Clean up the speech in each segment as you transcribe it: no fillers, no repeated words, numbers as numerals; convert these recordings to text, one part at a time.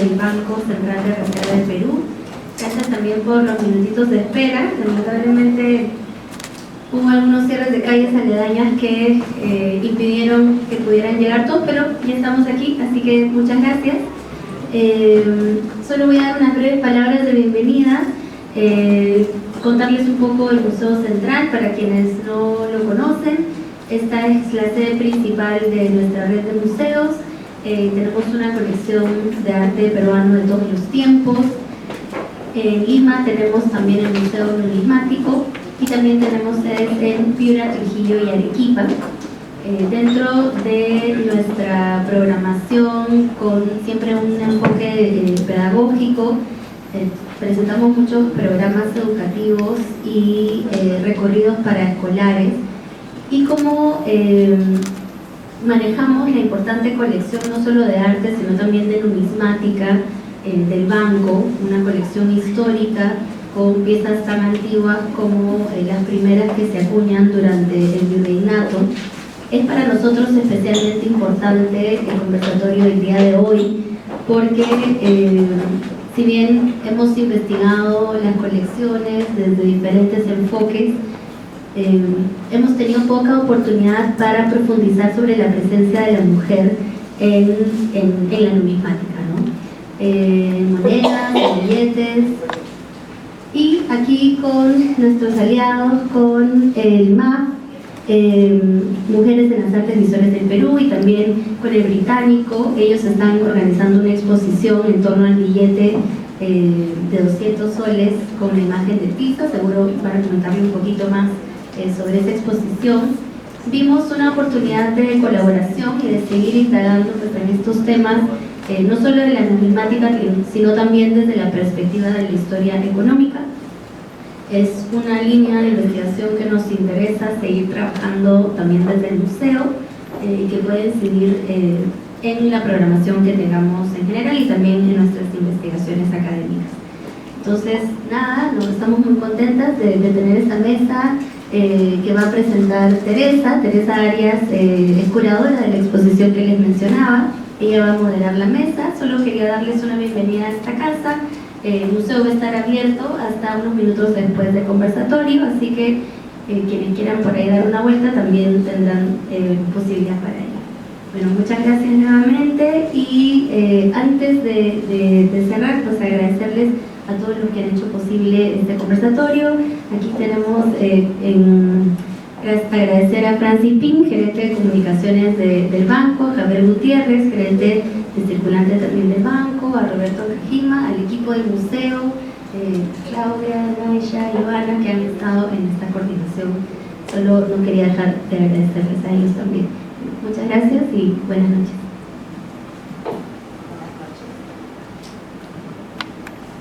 del Banco Central de Reserva del Perú. Gracias también por los minutitos de espera. Lamentablemente hubo algunos cierres de calles aledañas que impidieron que pudieran llegar todos, pero ya estamos aquí, así que muchas gracias. Solo voy a dar unas breves palabras de bienvenida, contarles un poco del Museo Central para quienes no lo conocen. Esta es la sede principal de nuestra red de museos. Tenemos una colección de arte peruano de todos los tiempos. En Lima tenemos también el Museo Numismático y también tenemos sedes en Piura, Trujillo y Arequipa. Dentro de nuestra programación, con siempre un enfoque pedagógico, presentamos muchos programas educativos y recorridos para escolares, y como manejamos la importante colección no solo de arte sino también de numismática del banco, una colección histórica con piezas tan antiguas como las primeras que se acuñan durante el virreinato. Es para nosotros especialmente importante el conversatorio del día de hoy porque si bien hemos investigado las colecciones desde diferentes enfoques, hemos tenido poca oportunidad para profundizar sobre la presencia de la mujer en la numismática, ¿no? Monedas, billetes, y aquí con nuestros aliados, con el MAP, Mujeres en las Artes Visuales del Perú, y también con el británico. Ellos están organizando una exposición en torno al billete de 200 soles con la imagen de Tito. Seguro van a comentarle un poquito más sobre esa exposición. Vimos una oportunidad de colaboración y de seguir indagando en estos temas, no solo de la numismática, sino también desde la perspectiva de la historia económica. Es una línea de investigación que nos interesa seguir trabajando también desde el museo y que puede incidir en la programación que tengamos en general y también en nuestras investigaciones académicas. Entonces, nada, estamos muy contentas de tener esta mesa que va a presentar Teresa Arias, es curadora de la exposición que les mencionaba. Ella va a moderar la mesa. Solo quería darles una bienvenida a esta casa. El museo va a estar abierto hasta unos minutos después del conversatorio, así que quienes quieran por ahí dar una vuelta también tendrán posibilidad para ello. Bueno, muchas gracias nuevamente, y antes de cerrar, pues agradecerles a todos los que han hecho posible este conversatorio. Aquí tenemos agradecer a Francis Ping, gerente de comunicaciones del banco, a Javier Gutiérrez, gerente de circulante también del banco, a Roberto Cajima, al equipo del museo, Claudia, Naisha y Ivana, que han estado en esta coordinación. Solo no quería dejar de agradecerles a ellos también. Muchas gracias y buenas noches.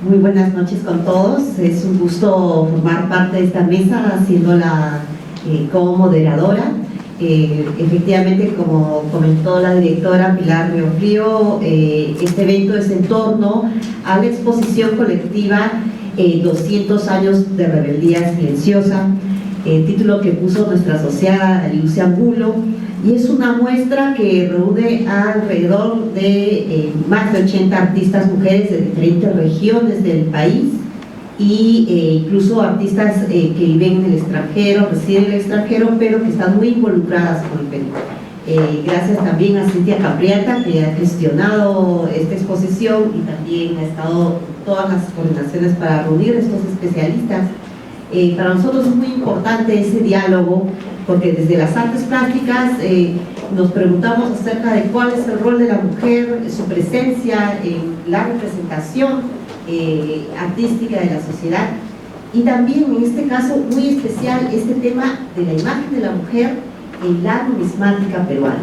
Muy buenas noches con todos. Es un gusto formar parte de esta mesa, siendo la co-moderadora. Efectivamente, como comentó la directora Pilar Riofrío, este evento es en torno a la exposición colectiva 200 años de rebeldía silenciosa, título que puso nuestra asociada Lucia Angulo, y es una muestra que reúne alrededor de más de 80 artistas mujeres de diferentes regiones del país, y incluso artistas que viven en el extranjero, residen en el extranjero, pero que están muy involucradas con el Perú. Gracias también a Cintia Capriata, que ha gestionado esta exposición y también ha estado en todas las coordinaciones para reunir a estos especialistas. Para nosotros es muy importante ese diálogo, porque desde las artes plásticas nos preguntamos acerca de cuál es el rol de la mujer, su presencia en la representación artística de la sociedad, y también en este caso muy especial este tema de la imagen de la mujer en la numismática peruana.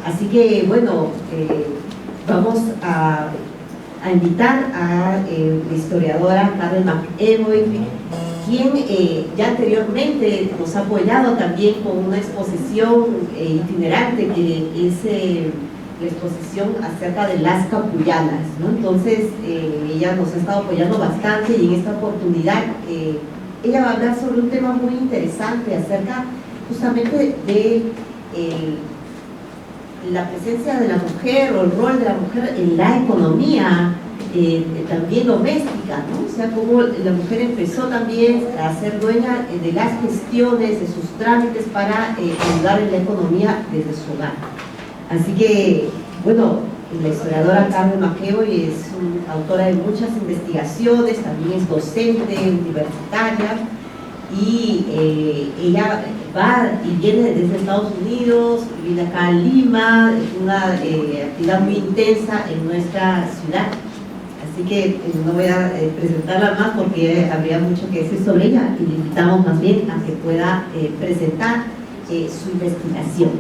Así que bueno, vamos a invitar a la historiadora Carmen McEvoy, quien ya anteriormente nos ha apoyado también con una exposición itinerante que es la exposición acerca de las capullanas, ¿no? Entonces ella nos ha estado apoyando bastante, y en esta oportunidad ella va a hablar sobre un tema muy interesante acerca justamente de la presencia de la mujer o el rol de la mujer en la economía también doméstica, ¿no? O sea, cómo la mujer empezó también a ser dueña de las gestiones, de sus trámites para ayudar en la economía desde su hogar. Así que, bueno, la historiadora Carmen McEvoy es autora de muchas investigaciones, también es docente universitaria, y ella va y viene desde Estados Unidos, viene acá a Lima, es una actividad muy intensa en nuestra ciudad. Así que no voy a presentarla más porque habría mucho que decir sobre ella, y le invitamos más bien a que pueda presentar su investigación.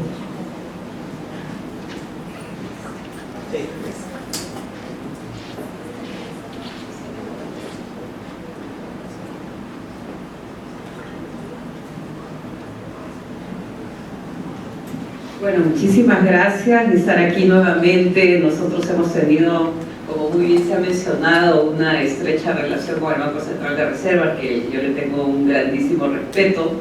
Bueno, muchísimas gracias de estar aquí nuevamente. Nosotros hemos tenido, como muy bien se ha mencionado, una estrecha relación con el Banco Central de Reserva, que yo le tengo un grandísimo respeto,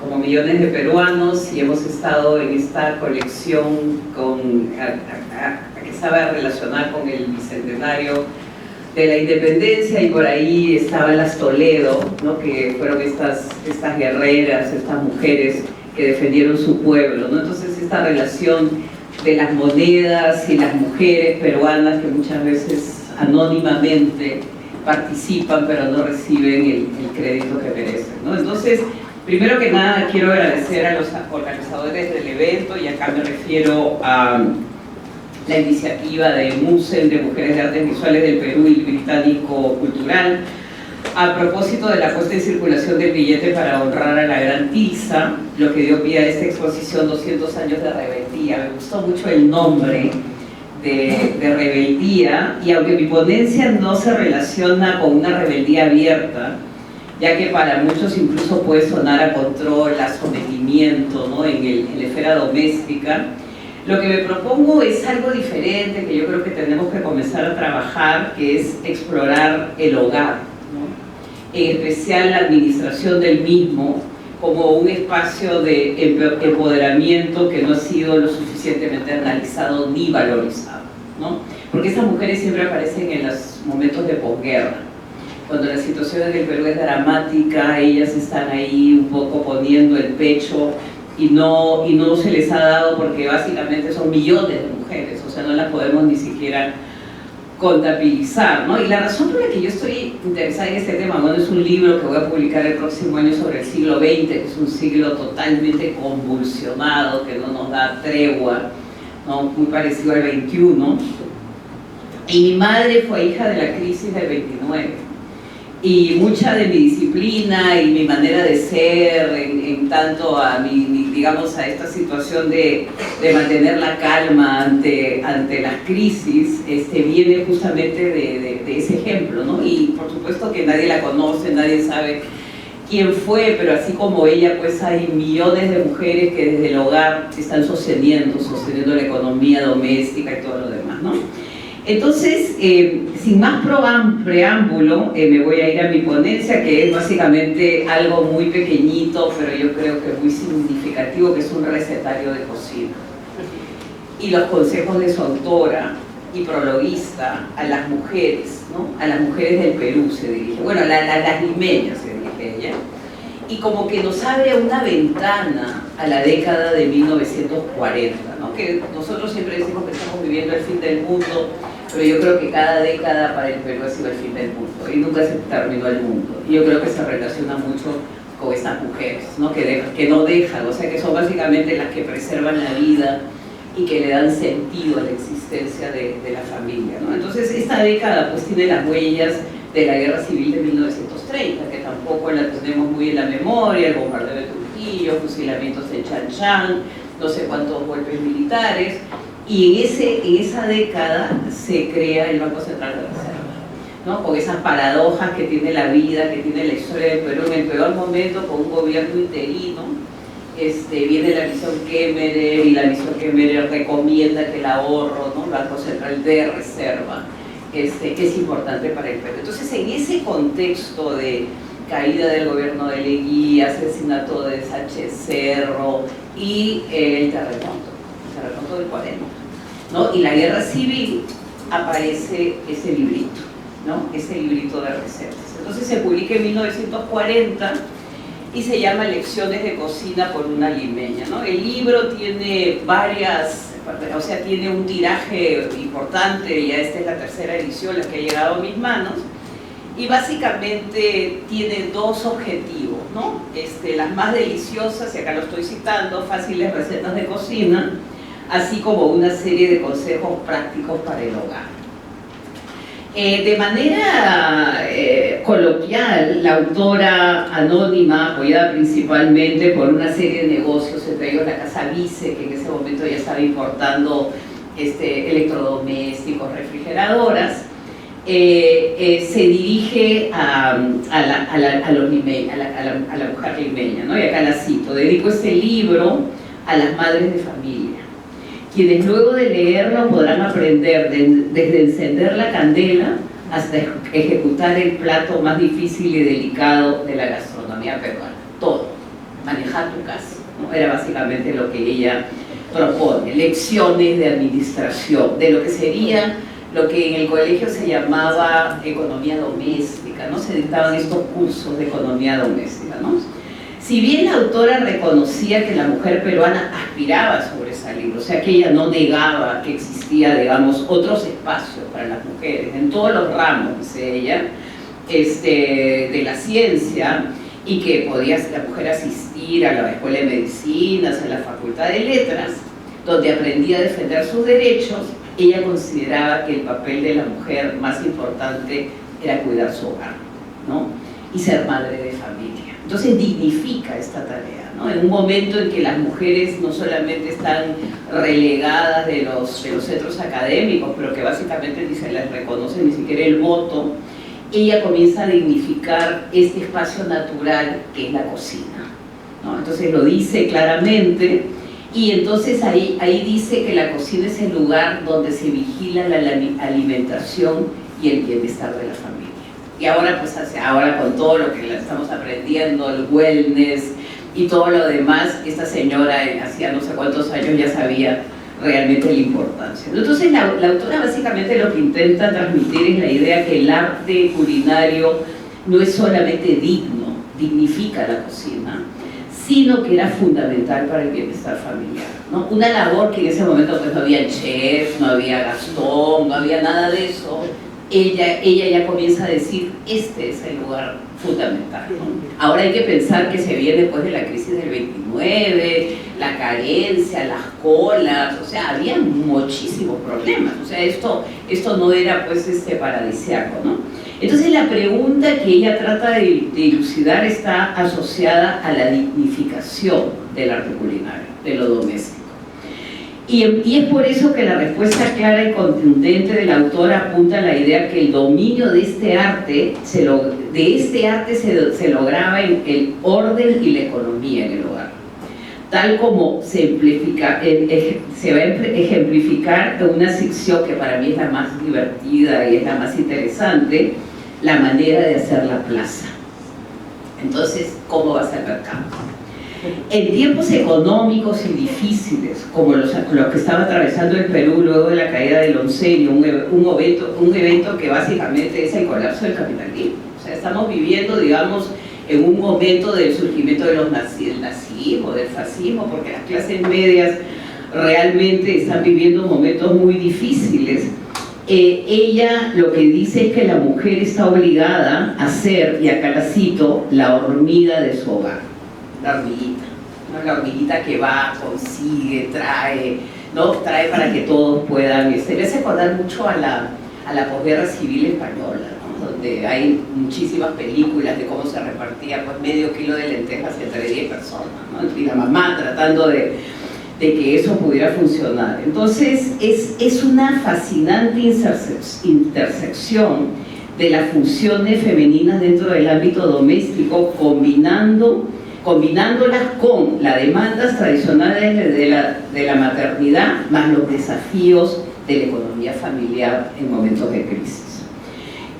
como millones de peruanos, y hemos estado en esta colección que sabe relacionar con el bicentenario de la independencia, y por ahí estaban las Toledo, ¿no? Que fueron estas guerreras, estas mujeres que defendieron su pueblo, ¿no? Entonces esta relación de las monedas y las mujeres peruanas que muchas veces anónimamente participan pero no reciben el crédito que merecen, ¿no? Entonces, primero que nada quiero agradecer a los organizadores del evento, y acá me refiero a la iniciativa de MUSEM, de Mujeres de Artes Visuales del Perú y Británico Cultural, a propósito de la puesta en circulación del billete para honrar a la Gran Tiza, lo que dio pie a esta exposición 200 años de rebeldía. Me gustó mucho el nombre de rebeldía, y aunque mi ponencia no se relaciona con una rebeldía abierta, ya que para muchos incluso puede sonar a control, a sometimiento, ¿no? en la esfera doméstica, lo que me propongo es algo diferente que yo creo que tenemos que comenzar a trabajar, que es explorar el hogar, en especial la administración del mismo, como un espacio de empoderamiento que no ha sido lo suficientemente analizado ni valorizado, ¿no? Porque esas mujeres siempre aparecen en los momentos de posguerra, cuando la situación en el Perú es dramática, ellas están ahí un poco poniendo el pecho, y no se les ha dado porque básicamente son millones de mujeres, o sea, no las podemos ni siquiera contabilizar, ¿no? Y la razón por la que yo estoy interesada en este tema, bueno, es un libro que voy a publicar el próximo año sobre el siglo XX, que es un siglo totalmente convulsionado, que no nos da tregua, ¿no? Muy parecido al XXI. Y mi madre fue hija de la crisis del 29. Y mucha de mi disciplina y mi manera de ser, en tanto a digamos, a esta situación de mantener la calma ante las crisis, viene justamente de ese ejemplo, ¿no? Y por supuesto que nadie la conoce, nadie sabe quién fue, pero así como ella, pues hay millones de mujeres que desde el hogar están sosteniendo la economía doméstica y todo lo demás, ¿no? Entonces, sin más preámbulo, me voy a ir a mi ponencia, que es básicamente algo muy pequeñito, pero yo creo que muy significativo, que es un recetario de cocina. Y los consejos de su autora y prologuista a las mujeres, ¿no? A las mujeres del Perú se dirige, bueno, las limeñas se dirige ella, y como que nos abre una ventana a la década de 1940, ¿no? Que nosotros siempre decimos que estamos viviendo el fin del mundo, pero yo creo que cada década para el Perú ha sido el fin del mundo y nunca se terminó el mundo. Y yo creo que se relaciona mucho con estas mujeres, ¿no? Que no dejan, o sea, que son básicamente las que preservan la vida y que le dan sentido a la existencia de la familia, ¿no? Entonces, esta década pues tiene las huellas de la Guerra Civil de 1930, que tampoco la tenemos muy en la memoria, el bombardeo de Trujillo, fusilamientos en Chan, no sé cuántos golpes militares, y en esa década se crea el Banco Central de Reserva, ¿no? Con esas paradojas que tiene la vida, que tiene la historia del Perú, en el peor momento, con un gobierno interino. Viene la misión Kemmerer, y la misión Kemmerer recomienda que el ahorro, ¿no? Banco Central de Reserva, que es importante para el Perú. Entonces, en ese contexto de caída del gobierno de Leguía, asesinato de Sánchez Cerro y el terremoto del 40, ¿no? Y la guerra civil, aparece ese librito, ¿no? Ese librito de recetas. Entonces se publica en 1940 y se llama Lecciones de cocina por una limeña, ¿no? El libro tiene tiene un tiraje importante, ya esta es la tercera edición la que ha llegado a mis manos, y básicamente tiene dos objetivos, ¿no? Las más deliciosas, y acá lo estoy citando, fáciles recetas de cocina, así como una serie de consejos prácticos para el hogar. De manera coloquial, la autora anónima, apoyada principalmente por una serie de negocios, entre ellos la Casa Vice, que en ese momento ya estaba importando electrodomésticos, refrigeradoras, se dirige a la mujer limeña, ¿no? Y acá la cito: dedico este libro a las madres de familia, quienes luego de leerlo podrán aprender desde encender la candela hasta ejecutar el plato más difícil y delicado de la gastronomía peruana. Todo, manejar tu casa, ¿no? Era básicamente lo que ella propone, lecciones de administración, de lo que sería lo que en el colegio se llamaba economía doméstica, ¿no? Se dictaban estos cursos de economía doméstica, ¿no? Si bien la autora reconocía que la mujer peruana aspiraba a sobresalir, o sea que ella no negaba que existía, digamos, otros espacios para las mujeres, en todos los ramos, dice ella, de la ciencia, y que podía la mujer asistir a la Escuela de Medicinas, a la Facultad de Letras, donde aprendía a defender sus derechos, ella consideraba que el papel de la mujer más importante era cuidar su hogar, ¿no? Y ser madre de familia. Entonces dignifica esta tarea, ¿no? En un momento en que las mujeres no solamente están relegadas de los centros académicos, pero que básicamente ni se les reconoce ni siquiera el voto, ella comienza a dignificar este espacio natural que es la cocina, ¿no? Entonces lo dice claramente, y entonces ahí dice que la cocina es el lugar donde se vigila la alimentación y el bienestar de la familia. Y ahora, pues, ahora con todo lo que estamos aprendiendo, el wellness y todo lo demás, esta señora hacía no sé cuántos años ya sabía realmente la importancia. Entonces la autora básicamente lo que intenta transmitir es la idea que el arte culinario no es solamente dignifica la cocina, sino que era fundamental para el bienestar familiar, ¿no? Una labor que en ese momento pues no había chef, no había Gastón, no había nada de eso. Ella ya comienza a decir, este es el lugar fundamental, ¿no? Ahora hay que pensar que se viene después de la crisis del 29, la carencia, las colas, o sea, había muchísimos problemas, o sea, esto no era pues paradisíaco, ¿no? Entonces la pregunta que ella trata de dilucidar está asociada a la dignificación del arte culinario, de lo doméstico. Y es por eso que la respuesta clara y contundente de la autora apunta a la idea que el dominio de este arte se lograba en el orden y la economía en el hogar, tal como se va a ejemplificar en una sección que para mí es la más divertida y es la más interesante, la manera de hacer la plaza. Entonces, ¿cómo va a ser el mercado? En tiempos económicos y difíciles, como los que estaba atravesando el Perú luego de la caída del oncenio, un evento que básicamente es el colapso del capitalismo. O sea, estamos viviendo, digamos, en un momento del surgimiento del nazismo, del fascismo, porque las clases medias realmente están viviendo momentos muy difíciles. Ella lo que dice es que la mujer está obligada a ser, y acá la cito, la hormiga de su hogar. La hormiguita, ¿no? La hormiguita que va, consigue, trae, ¿no? Trae para que todos puedan. Me hace acordar mucho a la posguerra civil española, ¿no? Donde hay muchísimas películas de cómo se repartía pues medio kilo de lentejas entre 10 personas, ¿no? Y la mamá tratando de que eso pudiera funcionar. Entonces es una fascinante intersección de las funciones femeninas dentro del ámbito doméstico, combinándolas con las demandas tradicionales de la maternidad, más los desafíos de la economía familiar en momentos de crisis.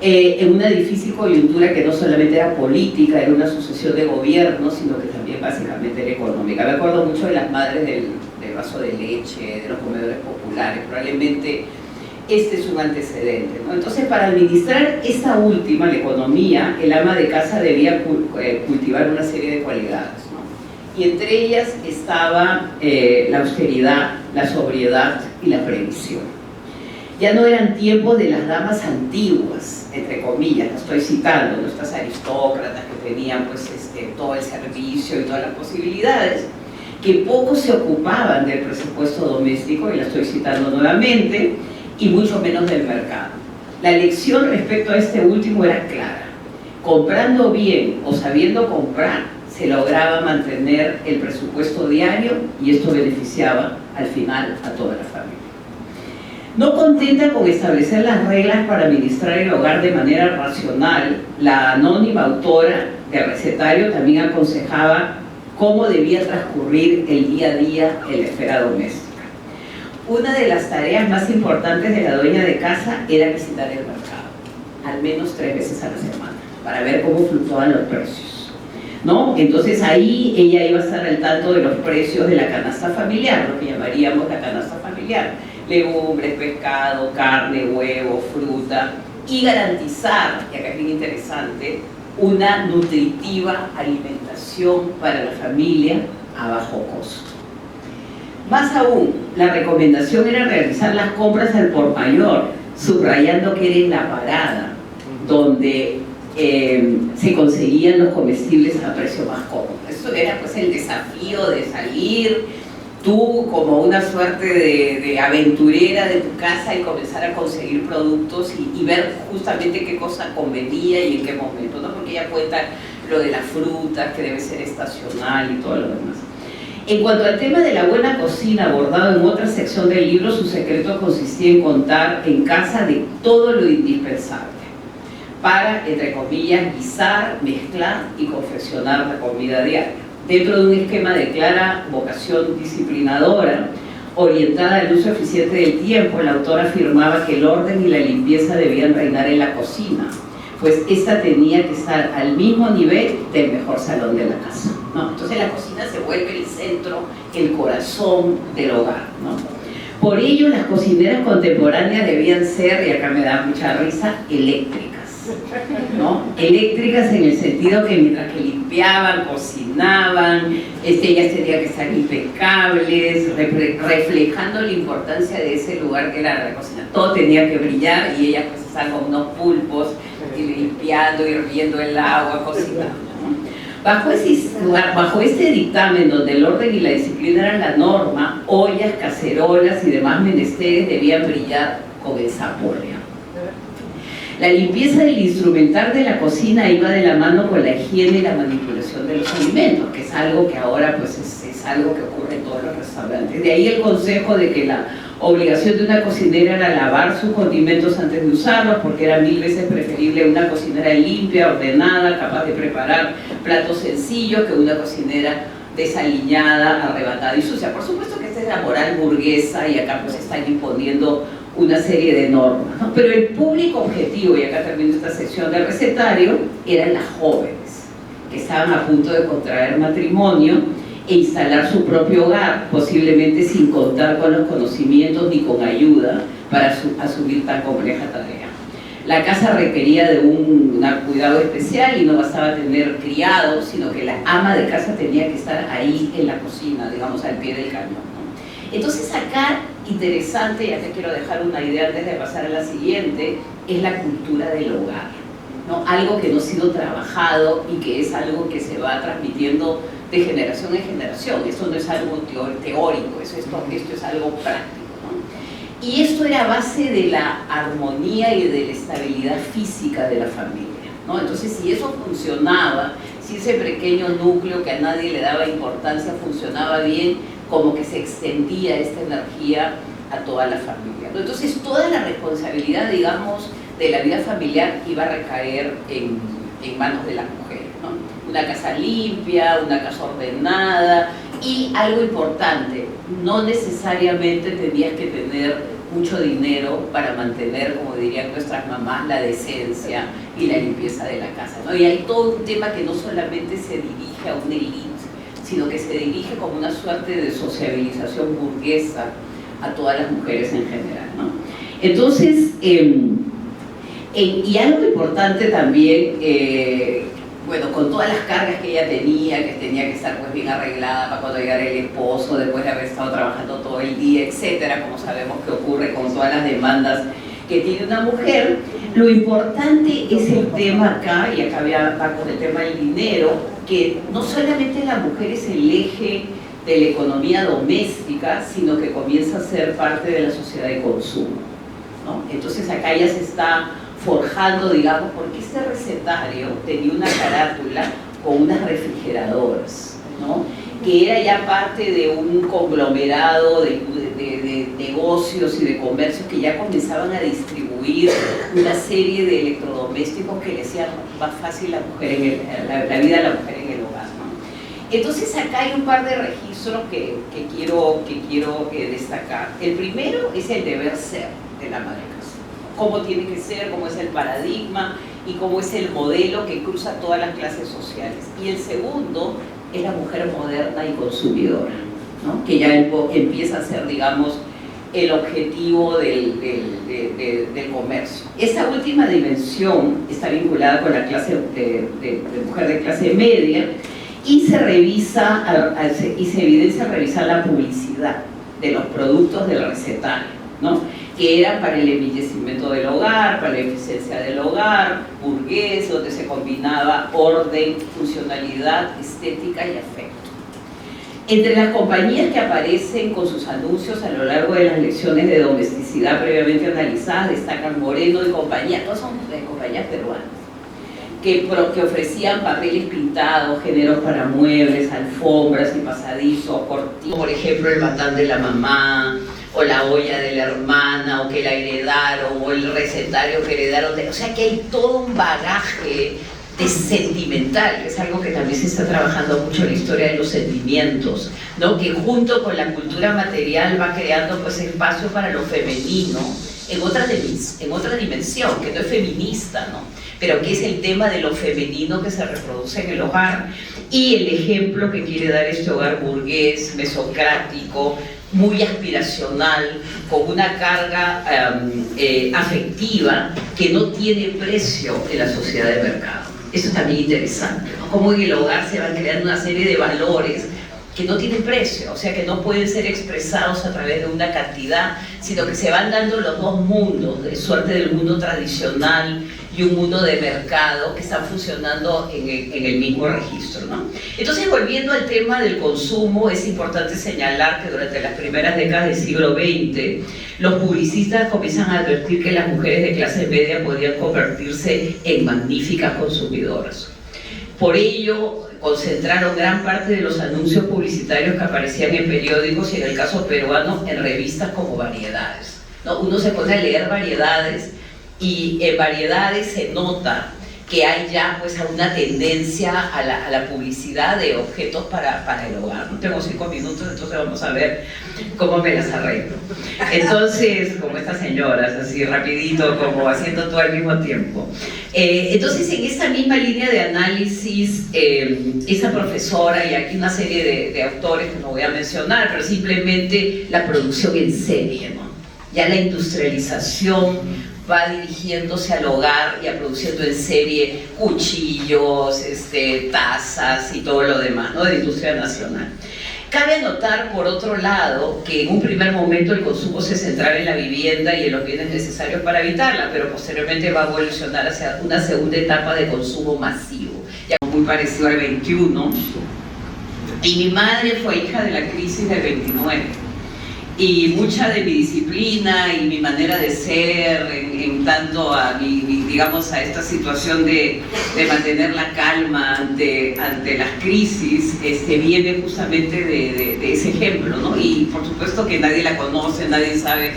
En una difícil coyuntura que no solamente era política, era una sucesión de gobiernos, sino que también básicamente era económica. Me acuerdo mucho de las madres del vaso de leche, de los comedores populares. Probablemente este es un antecedente, ¿no? Entonces, para administrar esta última, la economía, el ama de casa debía cultivar una serie de cualidades, ¿no? Y entre ellas estaba la austeridad, la sobriedad y la previsión. Ya no eran tiempos de las damas antiguas, entre comillas, las estoy citando, ¿no? Estas aristócratas que tenían pues, todo el servicio y todas las posibilidades, que poco se ocupaban del presupuesto doméstico, y la estoy citando nuevamente, y mucho menos del mercado. La lección respecto a este último era clara: comprando bien o sabiendo comprar, se lograba mantener el presupuesto diario, y esto beneficiaba al final a toda la familia. No contenta con establecer las reglas para administrar el hogar de manera racional, la anónima autora del recetario también aconsejaba cómo debía transcurrir el día a día en la esfera doméstica. Una de las tareas más importantes de la dueña de casa era visitar el mercado, al menos 3 veces a la semana, para ver cómo fluctuaban los precios, ¿no? Entonces ahí ella iba a estar al tanto de los precios de la canasta familiar, lo que llamaríamos la canasta familiar: legumbres, pescado, carne, huevo, fruta, y garantizar, y acá es bien interesante, una nutritiva alimentación para la familia a bajo costo. Más aún, la recomendación era realizar las compras al por mayor, subrayando que era en la parada donde se conseguían los comestibles a precio más cómodo. Eso era pues el desafío de salir tú como una suerte de aventurera de tu casa y comenzar a conseguir productos y ver justamente qué cosa convenía y en qué momento, ¿no? Porque ella cuenta lo de las frutas, que debe ser estacional y todo lo demás. En cuanto al tema de la buena cocina, abordado en otra sección del libro, su secreto consistía en contar en casa de todo lo indispensable para, entre comillas, guisar, mezclar y confeccionar la comida diaria, dentro de un esquema de clara vocación disciplinadora, orientada al uso eficiente del tiempo. La autora afirmaba que el orden y la limpieza debían reinar en la cocina, pues esta tenía que estar al mismo nivel del mejor salón de la casa, ¿no? Entonces la cocina se vuelve el centro, el corazón del hogar, ¿no? Por ello, las cocineras contemporáneas debían ser, y acá me da mucha risa, eléctricas, ¿no? Eléctricas en el sentido que mientras que limpiaban, cocinaban, ellas tenían que estar impecables, reflejando la importancia de ese lugar que era la cocina. Todo tenía que brillar y ellas pues estaban con unos pulpos y limpiando, hirviendo el agua, cocinando, ¿no? Bajo este dictamen, donde el orden y la disciplina eran la norma, ollas, cacerolas y demás menesteres debían brillar con esa porria. La limpieza del instrumental de la cocina iba de la mano con la higiene y la manipulación de los alimentos, que es algo que ahora pues es algo que ocurre en todos los restaurantes. De ahí el consejo de que la obligación de una cocinera era lavar sus condimentos antes de usarlos, porque era 1000 veces preferible una cocinera limpia, ordenada, capaz de preparar platos sencillos, que una cocinera desaliñada, arrebatada y sucia. Por supuesto que esta es la moral burguesa y acá pues están imponiendo una serie de normas, ¿no? Pero el público objetivo, y acá termino esta sección del recetario, eran las jóvenes, que estaban a punto de contraer matrimonio e instalar su propio hogar, posiblemente sin contar con los conocimientos ni con ayuda para asumir tan compleja tarea. La casa requería de un cuidado especial y no bastaba tener criados, sino que la ama de casa tenía que estar ahí en la cocina, digamos, al pie del cañón, ¿no? Entonces acá, interesante, y acá quiero dejar una idea antes de pasar a la siguiente, es la cultura del hogar, ¿no? Algo que no ha sido trabajado y que es algo que se va transmitiendo de generación en generación. Esto no es algo teórico, esto es algo práctico, ¿no? Y esto era base de la armonía y de la estabilidad física de la familia, ¿no? Entonces, si eso funcionaba, si ese pequeño núcleo que a nadie le daba importancia funcionaba bien, como que se extendía esta energía a toda la familia, ¿no? Entonces, toda la responsabilidad, digamos, de la vida familiar iba a recaer en manos de las mujeres, ¿no? Una casa limpia, una casa ordenada, y algo importante, no necesariamente tenías que tener mucho dinero para mantener, como dirían nuestras mamás, la decencia y la limpieza de la casa, ¿no? Y hay todo un tema que no solamente se dirige a una élite, sino que se dirige como una suerte de sociabilización burguesa a todas las mujeres en general, ¿no? Entonces, y algo importante también, bueno, con todas las cargas que ella que tenía que estar pues bien arreglada para cuando llegara el esposo, después de haber estado trabajando todo el día, etcétera, como sabemos que ocurre con todas las demandas que tiene una mujer, lo importante es el tema acá, y acá va con el tema del dinero, que no solamente la mujer es el eje de la economía doméstica, sino que comienza a ser parte de la sociedad de consumo, ¿no? Entonces acá ya se está forjando, digamos, porque este recetario tenía una carátula con unas refrigeradoras, ¿no? Que era ya parte de un conglomerado de negocios y de comercios que ya comenzaban a distribuir una serie de electrodomésticos que le hacían más fácil la vida de la mujer en el hogar, ¿no? Entonces acá hay un par de registros que quiero destacar. El primero es el deber ser de la madre de casa. Cómo tiene que ser, cómo es el paradigma y cómo es el modelo que cruza todas las clases sociales. Y el segundo es la mujer moderna y consumidora, ¿no? Que ya empieza a ser, digamos, el objetivo del comercio. Esa última dimensión está vinculada con la clase de mujer de clase media y se evidencia al revisar la publicidad de los productos del recetario, ¿no? Que eran para el embellecimiento del hogar, para la eficiencia del hogar, burgués, donde se combinaba orden, funcionalidad, estética y afecto. Entre las compañías que aparecen con sus anuncios a lo largo de las lecciones de domesticidad previamente analizadas destacan Moreno y compañía, todas son compañías peruanas, que ofrecían papeles pintados, géneros para muebles, alfombras y pasadizos, cortinas, por ejemplo el batán de la mamá, o la olla de la hermana, o que la heredaron, o el recetario que heredaron, o sea que hay todo un bagaje de sentimental, que es algo que también se está trabajando mucho en la historia de los sentimientos, ¿no? Que junto con la cultura material va creando pues espacio para lo femenino en otra dimensión, que no es feminista, ¿no? Pero que es el tema de lo femenino que se reproduce en el hogar, y el ejemplo que quiere dar este hogar burgués, mesocrático, muy aspiracional, con una carga afectiva que no tiene precio en la sociedad de mercado. Eso es también interesante, ¿no? Cómo en el hogar se van creando una serie de valores que no tienen precio, o sea que no pueden ser expresados a través de una cantidad, sino que se van dando los dos mundos, de suerte del mundo tradicional y un mundo de mercado que están funcionando en el mismo registro, ¿no? Entonces, volviendo al tema del consumo, es importante señalar que durante las primeras décadas del siglo XX, los publicistas comienzan a advertir que las mujeres de clase media podían convertirse en magníficas consumidoras. Por ello, concentraron gran parte de los anuncios publicitarios que aparecían en periódicos y, en el caso peruano, en revistas como Variedades, ¿no? Uno se pone a leer Variedades y en Variedades se nota que hay ya pues una tendencia a la publicidad de objetos para el hogar. No tengo 5 minutos, entonces vamos a ver cómo me las arreglo. Entonces, como estas señoras, así rapidito, como haciendo todo al mismo tiempo. Entonces, en esta misma línea de análisis, esa profesora, y aquí una serie de autores que no voy a mencionar, pero simplemente la producción en serie, ¿no? Ya la industrialización va dirigiéndose al hogar y a produciendo en serie cuchillos, tazas y todo lo demás, ¿no? De la industria nacional. Cabe anotar, por otro lado, que en un primer momento el consumo se centraba en la vivienda y en los bienes necesarios para habitarla, pero posteriormente va a evolucionar hacia una segunda etapa de consumo masivo, ya muy parecido al 21. Y mi madre fue hija de la crisis del 29. Y mucha de mi disciplina y mi manera de ser, en tanto a digamos, a esta situación de mantener la calma ante las crisis, viene justamente de ese ejemplo, ¿no? Y por supuesto que nadie la conoce, nadie sabe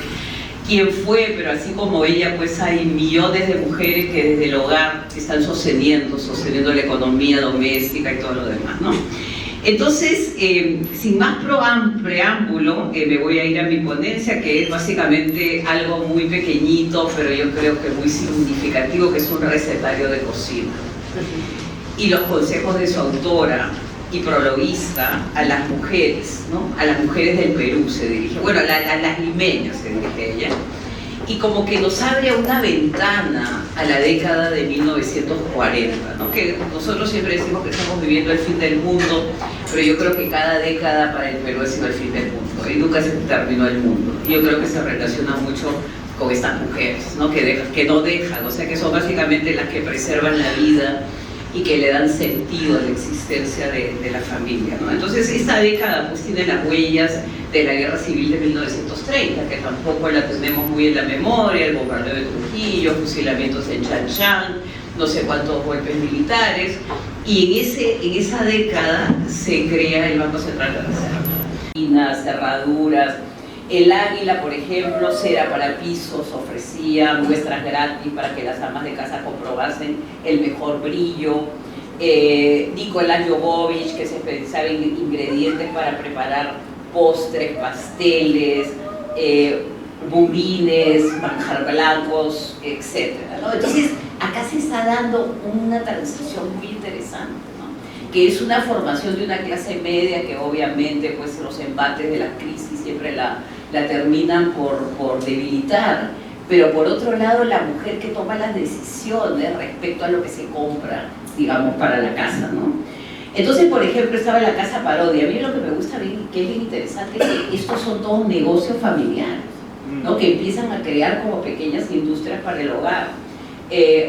quién fue, pero así como ella, pues hay millones de mujeres que desde el hogar están sosteniendo la economía doméstica y todo lo demás, ¿no? Entonces, sin más preámbulo, me voy a ir a mi ponencia, que es básicamente algo muy pequeñito, pero yo creo que muy significativo, que es un recetario de cocina. Y los consejos de su autora y prologuista a las mujeres, ¿no? A las mujeres del Perú se dirige, bueno, a las limeñas se dirige ella. y como que nos abre una ventana a la década de 1940, ¿no? Que nosotros siempre decimos que estamos viviendo el fin del mundo, pero yo creo que cada década para el Perú ha sido el fin del mundo y nunca se terminó el mundo. Y yo creo que se relaciona mucho con estas mujeres, ¿no? Que no dejan, o sea, que son básicamente las que preservan la vida y que le dan sentido a la existencia de la familia, ¿no? Entonces esta década pues tiene las huellas de la Guerra Civil de 1930, que tampoco la tenemos muy en la memoria, el bombardeo de Trujillo, fusilamientos en Chanchan, no sé cuántos golpes militares, y en esa década se crea el Banco Central de Reserva. Cerraduras, el Águila, por ejemplo, cera para pisos, ofrecía muestras gratis para que las amas de casa comprobasen el mejor brillo. Nicolás Jovovich, que se especializaba en ingredientes para preparar postres, pasteles, budines, manjar blancos, etc., ¿no? Entonces, acá se está dando una transición muy interesante, ¿no? Que es una formación de una clase media que obviamente pues los embates de la crisis siempre la terminan por debilitar, pero por otro lado la mujer que toma las decisiones respecto a lo que se compra, digamos, para la casa, ¿no? Entonces, por ejemplo, estaba la Casa Parodia. A mí lo que me gusta bien, que es bien interesante, es que estos son todos negocios familiares, ¿no? Que empiezan a crear como pequeñas industrias para el hogar.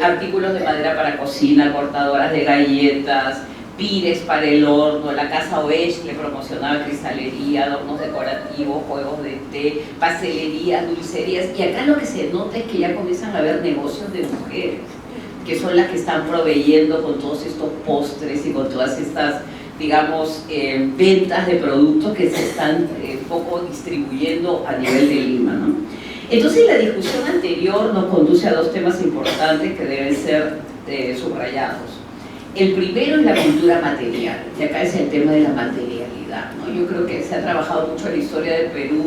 Artículos de madera para cocina, cortadoras de galletas, pires para el horno. La Casa Oesch le promocionaba cristalería, adornos decorativos, juegos de té, pastelerías, dulcerías. Y acá lo que se nota es que ya comienzan a haber negocios de mujeres, que son las que están proveyendo con todos estos postres y con todas estas, digamos, ventas de productos que se están un poco distribuyendo a nivel de Lima, ¿no? Entonces la discusión anterior nos conduce a dos temas importantes que deben ser subrayados. El primero es la cultura material, y acá es el tema de la materialidad, ¿no? Yo creo que se ha trabajado mucho en la historia del Perú,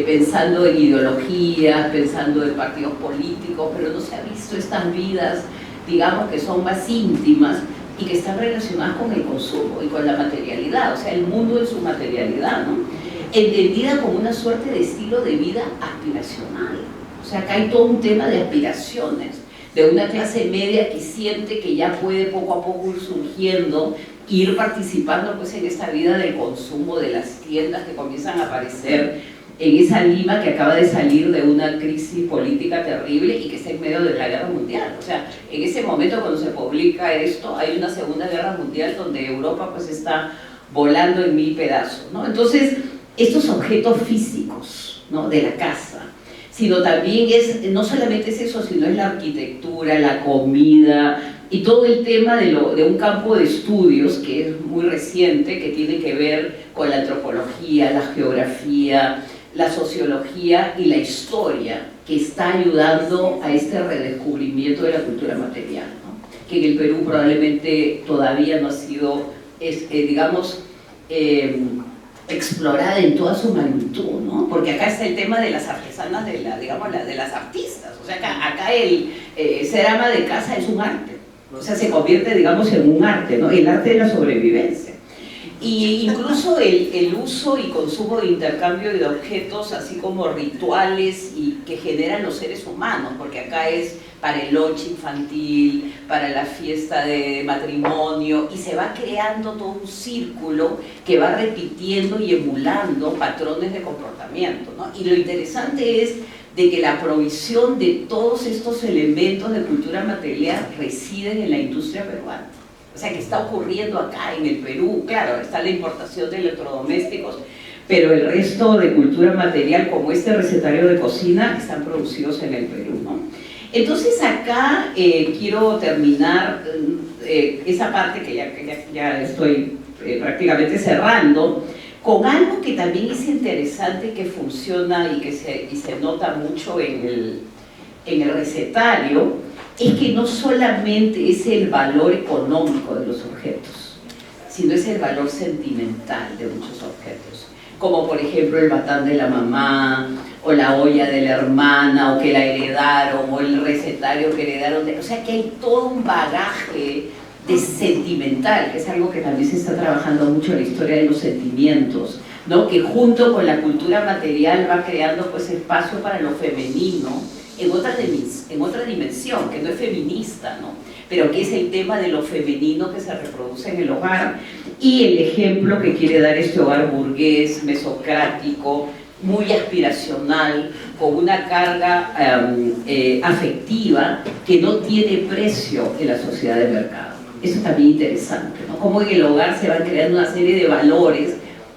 pensando en ideologías, pensando en partidos políticos, pero no se ha visto estas vidas, digamos, que son más íntimas y que están relacionadas con el consumo y con la materialidad, o sea, el mundo en su materialidad, ¿no? Entendida como una suerte de estilo de vida aspiracional. O sea, acá hay todo un tema de aspiraciones, de una clase media que siente que ya puede poco a poco ir surgiendo, ir participando pues en esta vida del consumo, de las tiendas que comienzan a aparecer en esa Lima que acaba de salir de una crisis política terrible y que está en medio de la guerra mundial. O sea, en ese momento cuando se publica esto, hay una segunda guerra mundial donde Europa pues está volando en 1000 pedazos, ¿no? Entonces, estos objetos físicos, ¿no?, de la casa, sino también no solamente es eso, sino es la arquitectura, la comida y todo el tema de un campo de estudios que es muy reciente, que tiene que ver con la antropología, la geografía, la sociología y la historia, que está ayudando a este redescubrimiento de la cultura material, ¿no? Que en el Perú probablemente todavía no ha sido, digamos, explorada en toda su magnitud, ¿no? Porque acá está el tema de las artesanas, de las artistas. O sea, acá el ser ama de casa es un arte. O sea, se convierte, digamos, en un arte, ¿no? El arte de la sobrevivencia. Y incluso el uso y consumo de intercambio de objetos, así como rituales y que generan los seres humanos, porque acá es para el ocho infantil, para la fiesta de matrimonio, y se va creando todo un círculo que va repitiendo y emulando patrones de comportamiento, ¿no? Y lo interesante es de que la provisión de todos estos elementos de cultura material residen en la industria peruana. O sea, que está ocurriendo acá en el Perú. Claro, está la importación de electrodomésticos, pero el resto de cultura material, como este recetario de cocina, están producidos en el Perú, ¿no? Entonces acá quiero terminar esa parte que ya estoy prácticamente cerrando, con algo que también es interesante, que funciona y se nota mucho en el recetario, es que no solamente es el valor económico de los objetos, sino es el valor sentimental de muchos objetos, como por ejemplo el batán de la mamá, o la olla de la hermana, o que la heredaron, o el recetario que heredaron, o sea que hay todo un bagaje de sentimental, que es algo que también se está trabajando mucho en la historia de los sentimientos, ¿no? Que junto con la cultura material va creando pues espacio para lo femenino en otra dimensión, que no es feminista, ¿no? Pero que es el tema de lo femenino que se reproduce en el hogar, y el ejemplo que quiere dar este hogar burgués, mesocrático, muy aspiracional, con una carga afectiva que no tiene precio en la sociedad de mercado. Eso es también interesante, ¿no? Cómo en el hogar se van creando una serie de valores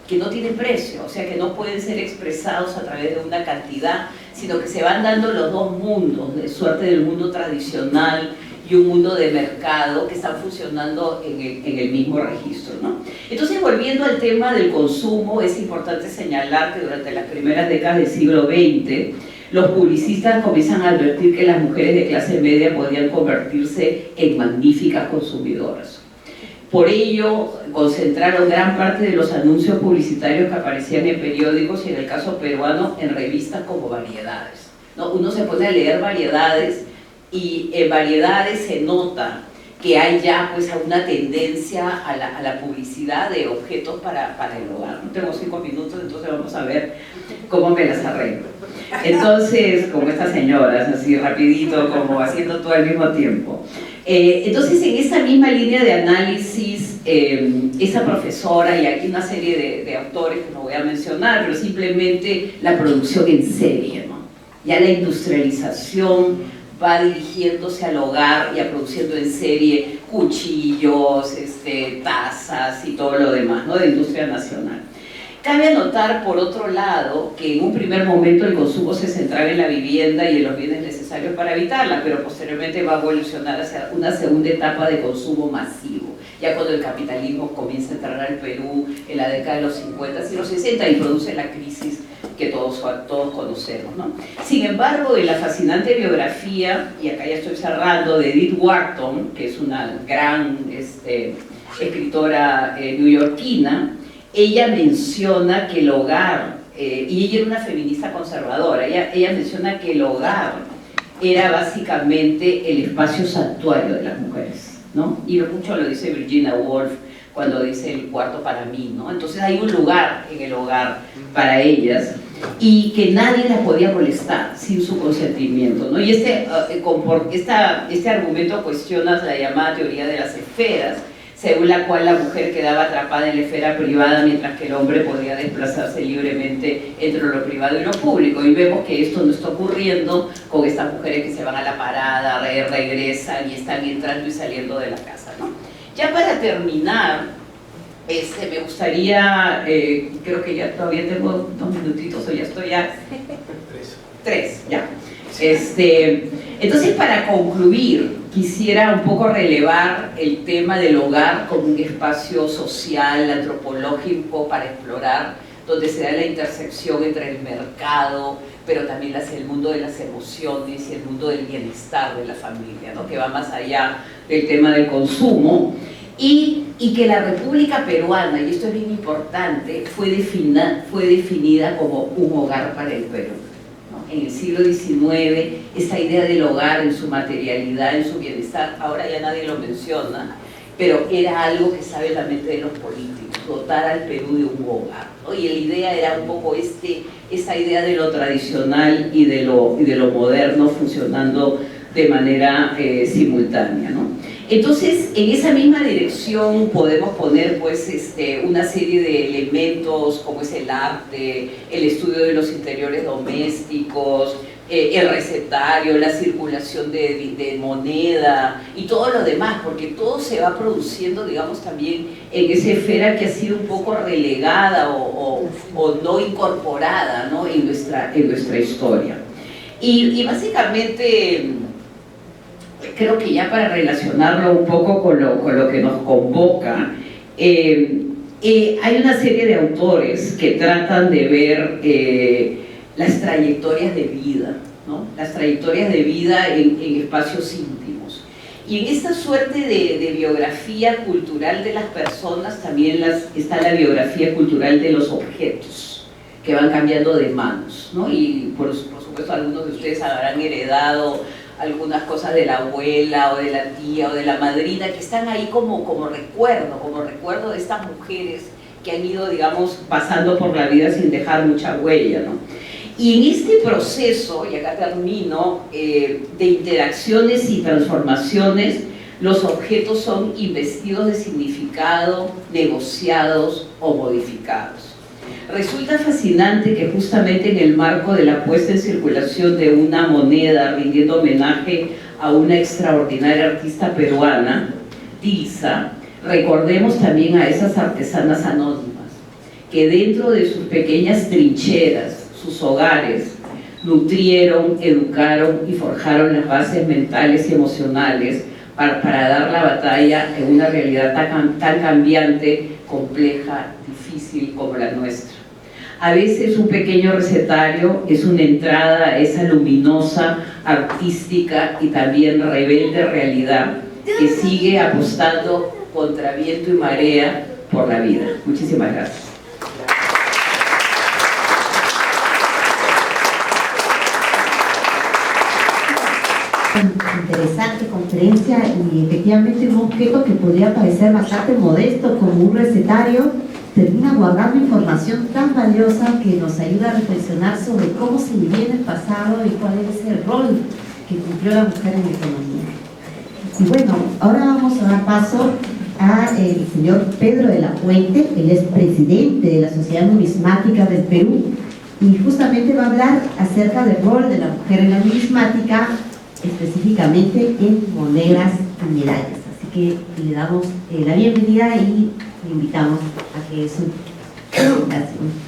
que no tienen precio, o sea, que no pueden ser expresados a través de una cantidad, sino que se van dando los dos mundos, de suerte del mundo tradicional y un mundo de mercado que están funcionando en el mismo registro, ¿no? Entonces, volviendo al tema del consumo, es importante señalar que durante las primeras décadas del siglo XX, los publicistas comienzan a advertir que las mujeres de clase media podían convertirse en magníficas consumidoras. Por ello, concentraron gran parte de los anuncios publicitarios que aparecían en periódicos y, en el caso peruano, en revistas como Variedades, ¿no? Uno se pone a leer Variedades y en Variedades se nota que hay ya pues una tendencia a la publicidad de objetos para el hogar. No tengo 5 minutos, entonces vamos a ver cómo me las arreglo. Entonces, como estas señoras, así rapidito, como haciendo todo al mismo tiempo. Entonces, en esa misma línea de análisis, esa profesora, y aquí una serie de autores que no voy a mencionar, pero simplemente la producción en serie, ¿no? Ya la industrialización va dirigiéndose al hogar y a produciendo en serie cuchillos, tazas y todo lo demás, ¿no? De industria nacional. Cabe anotar, por otro lado, que en un primer momento el consumo se centraba en la vivienda y en los bienes necesarios para habitarla, pero posteriormente va a evolucionar hacia una segunda etapa de consumo masivo, ya cuando el capitalismo comienza a entrar al Perú en la década de los 50 y los 60 y produce la crisis que todos conocemos, ¿no? Sin embargo, en la fascinante biografía, y acá ya estoy cerrando, de Edith Wharton, que es una gran escritora neoyorquina, ella menciona que el hogar, y ella era una feminista conservadora, ella menciona que el hogar era básicamente el espacio santuario de las mujeres, ¿no? Y mucho lo dice Virginia Woolf cuando dice el cuarto para mí, ¿no? Entonces hay un lugar en el hogar para ellas y que nadie las podía molestar sin su consentimiento, ¿no? Y este argumento cuestiona la llamada teoría de las esferas, según la cual la mujer quedaba atrapada en la esfera privada mientras que el hombre podía desplazarse libremente entre lo privado y lo público. Y vemos que esto no está ocurriendo con estas mujeres que se van a la parada, regresan y están entrando y saliendo de la casa, ¿no? Ya para terminar, me gustaría, creo que ya todavía tengo 2 minutitos o ya estoy ya... 3, ya. Entonces, para concluir, quisiera un poco relevar el tema del hogar como un espacio social, antropológico para explorar, donde se da la intersección entre el mercado, pero también el mundo de las emociones y el mundo del bienestar de la familia, ¿no? Que va más allá del tema del consumo, y que la República Peruana, y esto es bien importante, fue definida como un hogar para el Perú. En el siglo XIX, esa idea del hogar en su materialidad, en su bienestar, ahora ya nadie lo menciona, pero era algo que sabe la mente de los políticos, dotar al Perú de un hogar, ¿no? Y la idea era un poco esa idea de lo tradicional y de lo moderno funcionando de manera simultánea, ¿no? Entonces, en esa misma dirección podemos poner pues, una serie de elementos como es el arte, el estudio de los interiores domésticos, el recetario, la circulación de moneda y todo lo demás, porque todo se va produciendo, digamos, también en esa esfera que ha sido un poco relegada o no incorporada, ¿no? en nuestra historia. Y básicamente... creo que ya para relacionarlo un poco con lo que nos convoca, hay una serie de autores que tratan de ver las trayectorias de vida, ¿no? Las trayectorias de vida en espacios íntimos. Y en esta suerte de biografía cultural de las personas también está la biografía cultural de los objetos, que van cambiando de manos, ¿no? Y por supuesto algunos de ustedes habrán heredado algunas cosas de la abuela o de la tía o de la madrina que están ahí como recuerdo de estas mujeres que han ido, digamos, pasando por la vida sin dejar mucha huella, ¿no? Y en este proceso, y acá termino, de interacciones y transformaciones, los objetos son investidos de significado, negociados o modificados. Resulta fascinante que justamente en el marco de la puesta en circulación de una moneda rindiendo homenaje a una extraordinaria artista peruana, Dilsa, recordemos también a esas artesanas anónimas que dentro de sus pequeñas trincheras, sus hogares, nutrieron, educaron y forjaron las bases mentales y emocionales para dar la batalla en una realidad tan cambiante, compleja, difícil como la nuestra. A veces un pequeño recetario es una entrada a esa luminosa, artística y también rebelde realidad que sigue apostando contra viento y marea por la vida. Muchísimas gracias. Interesante conferencia y efectivamente un objeto que podría parecer bastante modesto como un recetario termina guardando información tan valiosa que nos ayuda a reflexionar sobre cómo se vivía en el pasado y cuál es el rol que cumplió la mujer en la economía. Y bueno, ahora vamos a dar paso al señor Pedro de la Fuente. Él es presidente de la Sociedad Numismática del Perú y justamente va a hablar acerca del rol de la mujer en la numismática, específicamente en monedas y medallas. Así que le damos la bienvenida y le invitamos a que su presentación.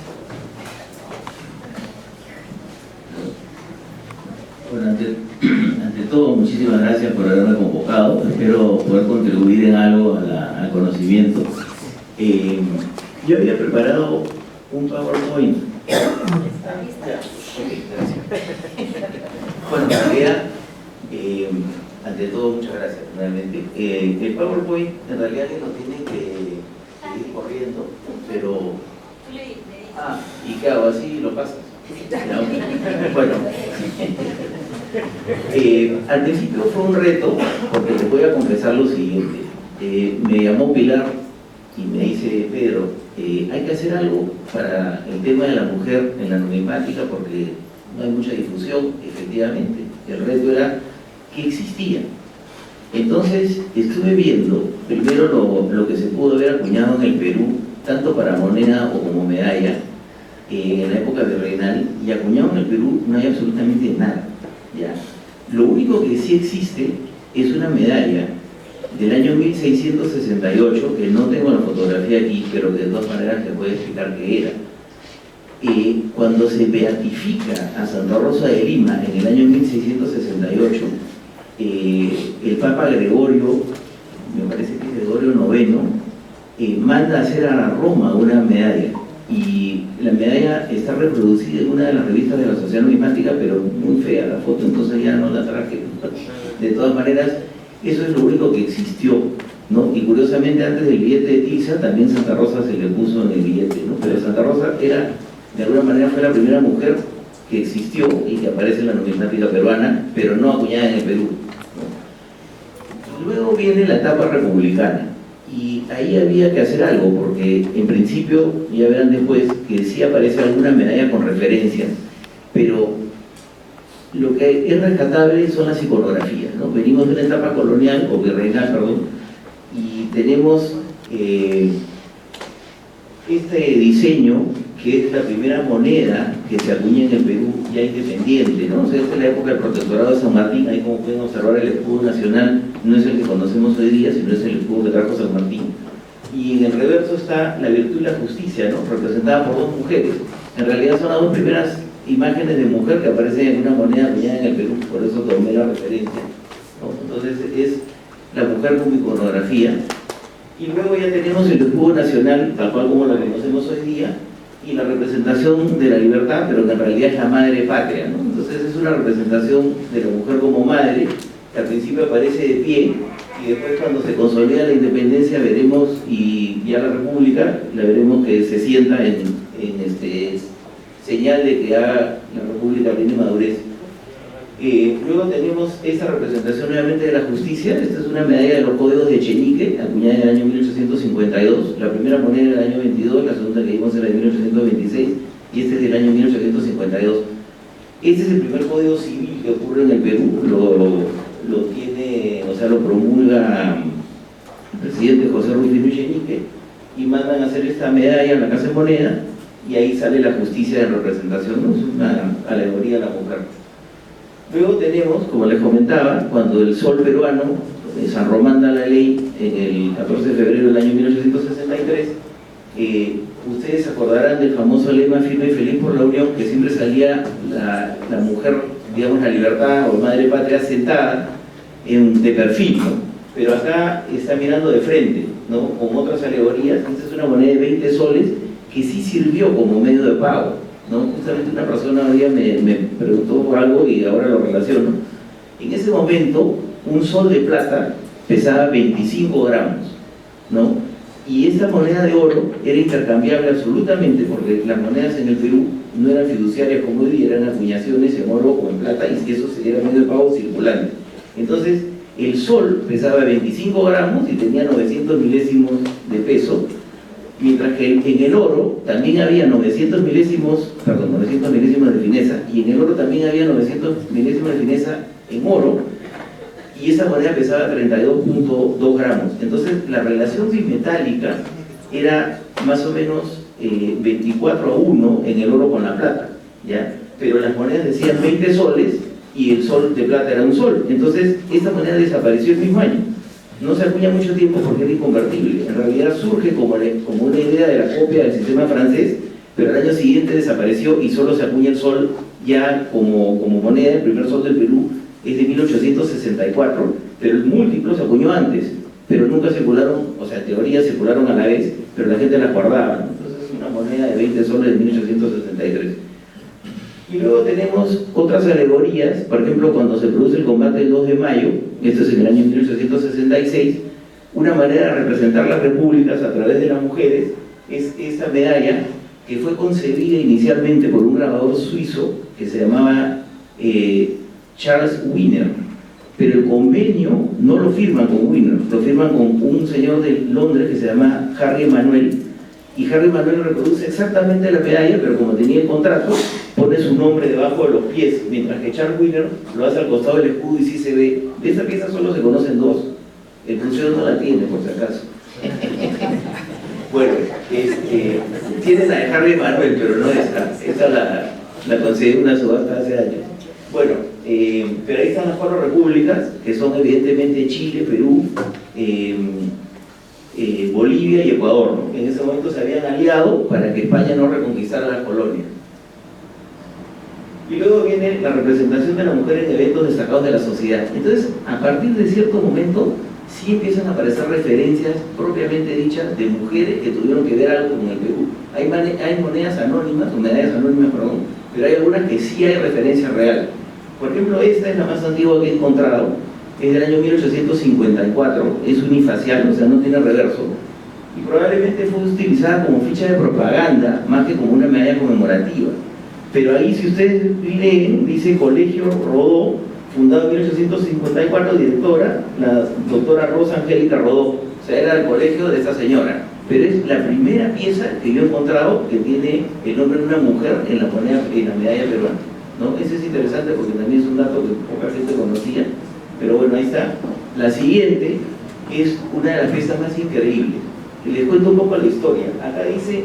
Bueno, ante todo, muchísimas gracias por haberme convocado. Espero poder contribuir en algo al conocimiento. Yo había preparado un PowerPoint. Okay, gracias. Bueno, en realidad, ante todo, muchas gracias realmente. El PowerPoint en realidad que lo tienen que ir corriendo, pero... ¿y qué hago? ¿Así lo pasas? Bueno, al principio fue un reto, porque les voy a confesar lo siguiente. Me llamó Pilar y me dice: Pedro, hay que hacer algo para el tema de la mujer en la numismática porque no hay mucha difusión. Efectivamente, el reto era que existía. Entonces estuve viendo primero lo que se pudo haber acuñado en el Perú, tanto para moneda o como medalla, en la época virreinal, y acuñado en el Perú no hay absolutamente nada, ¿ya? Lo único que sí existe es una medalla del año 1668, que no tengo la fotografía aquí, pero de todas maneras les voy a explicar qué era. Cuando se beatifica a Santa Rosa de Lima en el año 1668, el Papa Gregorio, me parece que es Gregorio IX, manda a hacer a Roma una medalla, y la medalla está reproducida en una de las revistas de la Sociedad Numismática, pero muy fea la foto, entonces ya no la traje. De todas maneras, eso es lo único que existió, ¿no? Y curiosamente, antes del billete de Dilsa, también Santa Rosa se le puso en el billete, ¿no? Pero Santa Rosa era, de alguna manera, fue la primera mujer que existió y que aparece en la numismática peruana, pero no acuñada en el Perú, ¿no? Luego viene la etapa republicana, y ahí había que hacer algo, porque en principio, ya verán después, que sí aparece alguna medalla con referencias, pero lo que es rescatable son las iconografías, ¿no? Venimos de una etapa colonial, o virreinal, perdón, y tenemos este diseño, que es la primera moneda que se acuña en el Perú ya independiente, ¿no? O sea, esta es la época del protectorado de San Martín. Ahí, como pueden observar, el escudo nacional no es el que conocemos hoy día, sino es el escudo que trajo San Martín. Y en el reverso está la virtud y la justicia, ¿no? Representada por dos mujeres. En realidad son las dos primeras imágenes de mujer que aparecen en una moneda acuñada en el Perú, por eso tomé la referencia, ¿no? Entonces es la mujer como iconografía. Y luego ya tenemos el escudo nacional, tal cual como la conocemos hoy día, y la representación de la libertad, pero que en realidad es la madre patria, ¿no? Entonces es una representación de la mujer como madre, que al principio aparece de pie, y después, cuando se consolida la independencia, veremos, y ya la república, la veremos que se sienta en señal de que ya la república tiene madurez. Luego tenemos esta representación nuevamente de la justicia. Esta es una medalla de los códigos de Echenique, acuñada en el año 1852. La primera moneda del año 22, la segunda que vimos en el 1826, y este es del año 1852. Este es el primer código civil que ocurre en el Perú. Lo tiene, o sea, lo promulga el presidente José Rufino Echenique, y mandan a hacer esta medalla en la Casa de Moneda, y ahí sale la justicia de representación, ¿no? Es una alegoría a la mujer. Luego tenemos, como les comentaba, cuando el sol peruano, San Román da la ley en el 14 de febrero del año 1863, ustedes se acordarán del famoso lema firme y feliz por la unión, que siempre salía la mujer, digamos, la libertad o madre patria sentada de perfil, ¿no? Pero acá está mirando de frente, ¿no? Con otras alegorías. Esta es una moneda de 20 soles que sí sirvió como medio de pago, ¿no? Justamente una persona un día me preguntó por algo y ahora lo relaciono. En ese momento, un sol de plata pesaba 25 gramos, ¿no? Y esta moneda de oro era intercambiable absolutamente, porque las monedas en el Perú no eran fiduciarias como hoy día, eran acuñaciones en oro o en plata, y eso sería medio de pago circulante. Entonces, el sol pesaba 25 gramos y tenía 900 milésimos de peso, mientras que en el oro también había 900 milésimos de fineza, y en el oro también había 900 milésimos de fineza en oro, y esa moneda pesaba 32.2 gramos. Entonces la relación bimetálica era más o menos 24:1 en el oro con la plata, ¿ya? Pero las monedas decían 20 soles y el sol de plata era un sol. Entonces esta moneda desapareció el mismo año. No se acuña mucho tiempo porque era inconvertible. En realidad surge como una idea de la copia del sistema francés, pero al año siguiente desapareció y solo se acuña el sol ya como moneda. El primer sol del Perú es de 1864, pero el múltiplo se acuñó antes, pero nunca circularon, o sea, en teoría circularon a la vez, pero la gente las guardaba, ¿no? Entonces es una moneda de 20 soles de 1863. Y luego tenemos otras alegorías, por ejemplo, cuando se produce el combate del 2 de mayo, esto es en el año 1866, una manera de representar las repúblicas a través de las mujeres es esta medalla que fue concebida inicialmente por un grabador suizo que se llamaba Charles Wiener, pero el convenio no lo firman con Wiener, lo firman con un señor de Londres que se llama Harry Emanuel, y Harry Emanuel reproduce exactamente la medalla, pero como tenía el contrato, pone su nombre debajo de los pies, mientras que Charles Wiener lo hace al costado del escudo y sí se ve. De esa pieza solo se conocen dos, el crucero no la tiene por si acaso. Bueno, tiene la de Harry Emanuel, pero no esta la conseguí en una subasta hace años. Bueno, pero ahí están las 4 repúblicas, que son evidentemente Chile, Perú, Bolivia y Ecuador, ¿no? En ese momento se habían aliado para que España no reconquistara las colonias. Y luego viene la representación de la mujer en eventos destacados de la sociedad. Entonces, a partir de cierto momento, sí empiezan a aparecer referencias propiamente dichas de mujeres que tuvieron que ver algo con el Perú. Hay monedas anónimas, o medallas anónimas, perdón, pero hay algunas que sí hay referencia real. Por ejemplo, esta es la más antigua que he encontrado, es del año 1854, es unifacial, o sea, no tiene reverso, y probablemente fue utilizada como ficha de propaganda, más que como una medalla conmemorativa. Pero ahí, si ustedes leen, dice Colegio Rodó, fundado en 1854, directora, la doctora Rosa Angélica Rodó, o sea, era el colegio de esta señora. Pero es la primera pieza que yo he encontrado que tiene el nombre de una mujer en la medalla peruana, ¿no? Eso es interesante porque también es un dato que poca gente conocía, pero bueno, ahí está. La siguiente es una de las piezas más increíbles. Y les cuento un poco la historia. Acá dice,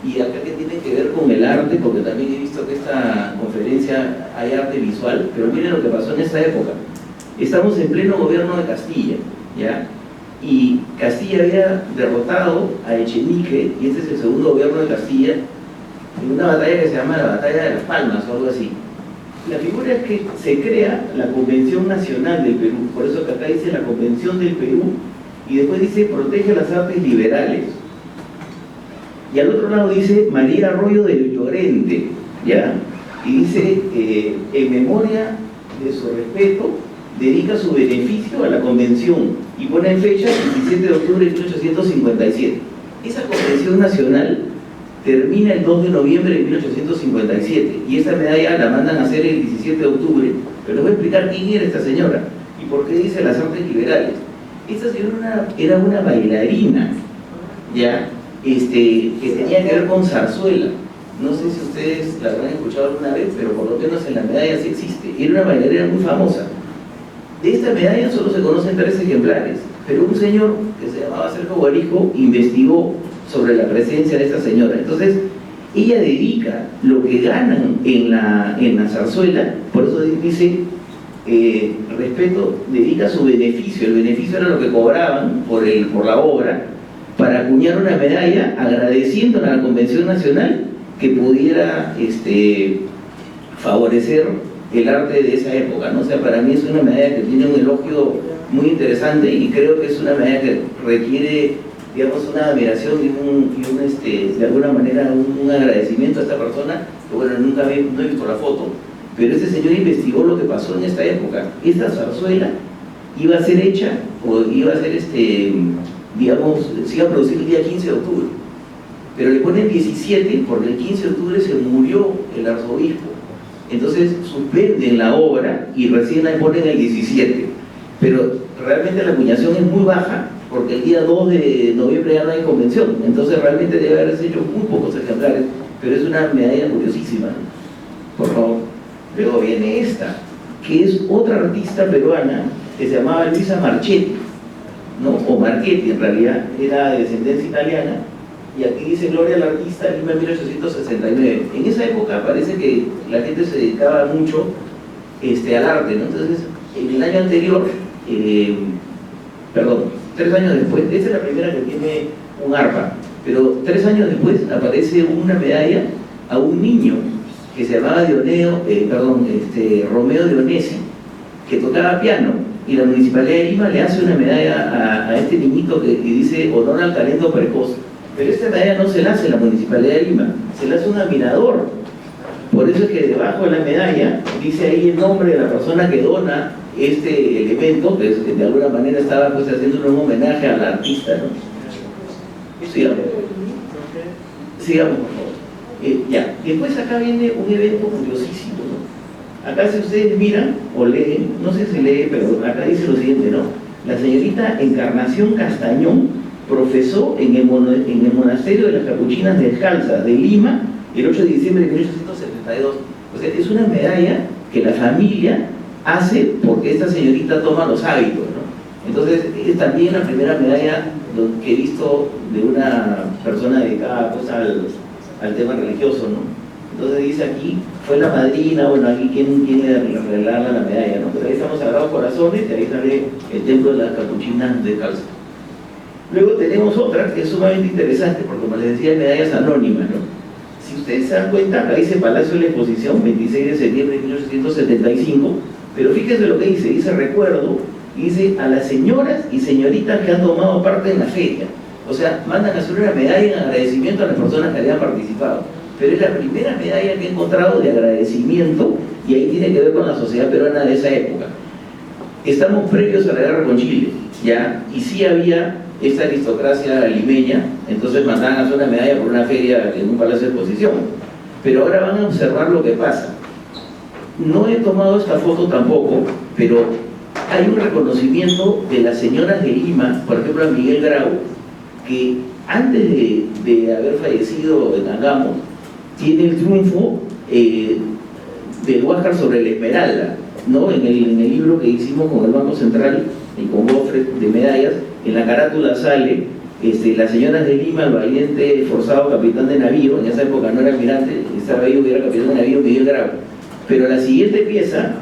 y acá que tiene que ver con el arte, porque también he visto que esta conferencia hay arte visual, pero miren lo que pasó en esta época. Estamos en pleno gobierno de Castilla, ¿ya? Y Castilla había derrotado a Echenique, y este es el segundo gobierno de Castilla, en una batalla que se llama la Batalla de las Palmas o algo así. La figura es que se crea la Convención Nacional del Perú, por eso que acá dice la Convención del Perú, y después dice protege las artes liberales. Y al otro lado dice María Arroyo del Llorente, ¿ya? Y dice, en memoria de su respeto, dedica su beneficio a la convención, y pone en fecha el 17 de octubre de 1857. Esa convención nacional termina el 2 de noviembre de 1857, y esta medalla la mandan a hacer el 17 de octubre, pero les voy a explicar quién era esta señora y por qué dice las artes liberales. Esta señora era una bailarina, ¿ya? Que tenía que ver con zarzuela. No sé si ustedes la habrán escuchado alguna vez, pero por lo menos en la medalla sí existe. Era una bailarina muy famosa. De esta medalla solo se conocen 3 ejemplares, pero un señor que se llamaba Sergio Guarijo investigó sobre la presencia de esta señora. Entonces, ella dedica lo que ganan en la zarzuela, por eso dice, respeto, dedica su beneficio. El beneficio era lo que cobraban por la obra, para acuñar una medalla agradeciendo a la Convención Nacional que pudiera favorecer el arte de esa época, ¿no? O sea, para mí es una medalla que tiene un elogio muy interesante y creo que es una medalla que requiere, digamos, una admiración y de alguna manera un agradecimiento a esta persona, que bueno, no he visto la foto, pero este señor investigó lo que pasó en esta época. Esta zarzuela iba a ser hecha, o iba a ser, digamos, se iba a producir el día 15 de octubre, pero le ponen 17 porque el 15 de octubre se murió el arzobispo. Entonces suspenden la obra y recién la ponen el 17. Pero realmente la acuñación es muy baja porque el día 2 de noviembre ya no hay convención. Entonces realmente debe haberse hecho muy pocos ejemplares, pero es una medalla curiosísima, ¿no? Por favor. Luego viene esta, que es otra artista peruana que se llamaba Luisa Marchetti, ¿no? O Marchetti en realidad, era de descendencia italiana. Y aquí dice Gloria al artista, Lima 1869. En esa época parece que la gente se dedicaba mucho al arte, ¿no? Entonces, en el año anterior, 3 años después, esta es la primera que tiene un arpa, pero 3 años después aparece una medalla a un niño que se llamaba Romeo Dionesi, que tocaba piano, y la Municipalidad de Lima le hace una medalla a este niñito que dice honor al talento precoz. Pero esta medalla no se la hace la Municipalidad de Lima, se la hace un admirador. Por eso es que debajo de la medalla dice ahí el nombre de la persona que dona este elemento, que de alguna manera estaba pues haciendo un homenaje al artista, ¿no? Sigamos, por favor. Ya, después acá viene un evento curiosísimo, ¿no? Acá si ustedes miran o leen, no sé si lee, pero acá dice lo siguiente, ¿no? La señorita Encarnación Castañón profesó en el monasterio de las Capuchinas Descalzas de Lima el 8 de diciembre de 1872. O sea, es una medalla que la familia hace porque esta señorita toma los hábitos, ¿no? Entonces, es también la primera medalla que he visto de una persona dedicada pues, al tema religioso, ¿no? Entonces dice aquí, fue la madrina, bueno, aquí quién le regalarla la medalla, ¿no? Pero ahí estamos Sagrados Corazones y ahí sale el templo de las Capuchinas Descalzas. Luego tenemos otra que es sumamente interesante, porque como les decía, medallas anónimas, ¿no? Si ustedes se dan cuenta, acá dice Palacio de la Exposición, 26 de septiembre de 1875, pero fíjense lo que dice recuerdo, y dice a las señoras y señoritas que han tomado parte en la feria. O sea, mandan a hacer una medalla en agradecimiento a las personas que habían participado. Pero es la primera medalla que he encontrado de agradecimiento, y ahí tiene que ver con la sociedad peruana de esa época. Estamos previos a la guerra con Chile, ¿ya? Y sí había esta aristocracia limeña, entonces mandaban a hacer una medalla por una feria en un palacio de exposición. Pero ahora van a observar lo que pasa. No he tomado esta foto tampoco, pero hay un reconocimiento de las señoras de Lima, por ejemplo a Miguel Grau, que antes de haber fallecido en Angamos, tiene el triunfo del Huáscar sobre la Esmeralda, ¿no? En el libro que hicimos con el Banco Central y con Gofre de medallas, en la carátula sale las señoras de Lima, el valiente forzado capitán de navío, en esa época no era almirante, estaba ahí que era capitán de navío, Miguel Grau. Pero la siguiente pieza,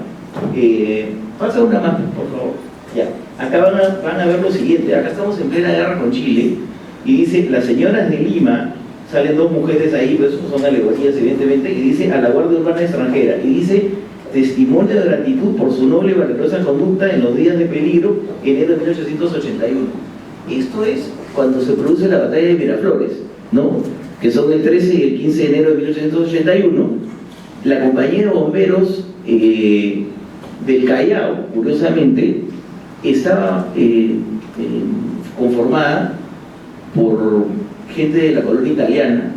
pasa una más, por favor. Ya. Acá van a ver lo siguiente, acá estamos en plena guerra con Chile, y dice, las señoras de Lima, salen 2 mujeres ahí, pues son alegorías evidentemente, y dice, a la Guardia Urbana Extranjera, y dice, testimonio de gratitud por su noble y valerosa conducta en los días de peligro, enero de 1881. Esto es cuando se produce la batalla de Miraflores, ¿no? Que son el 13 y el 15 de enero de 1881. La compañía de bomberos del Callao, curiosamente, estaba conformada por gente de la colonia italiana,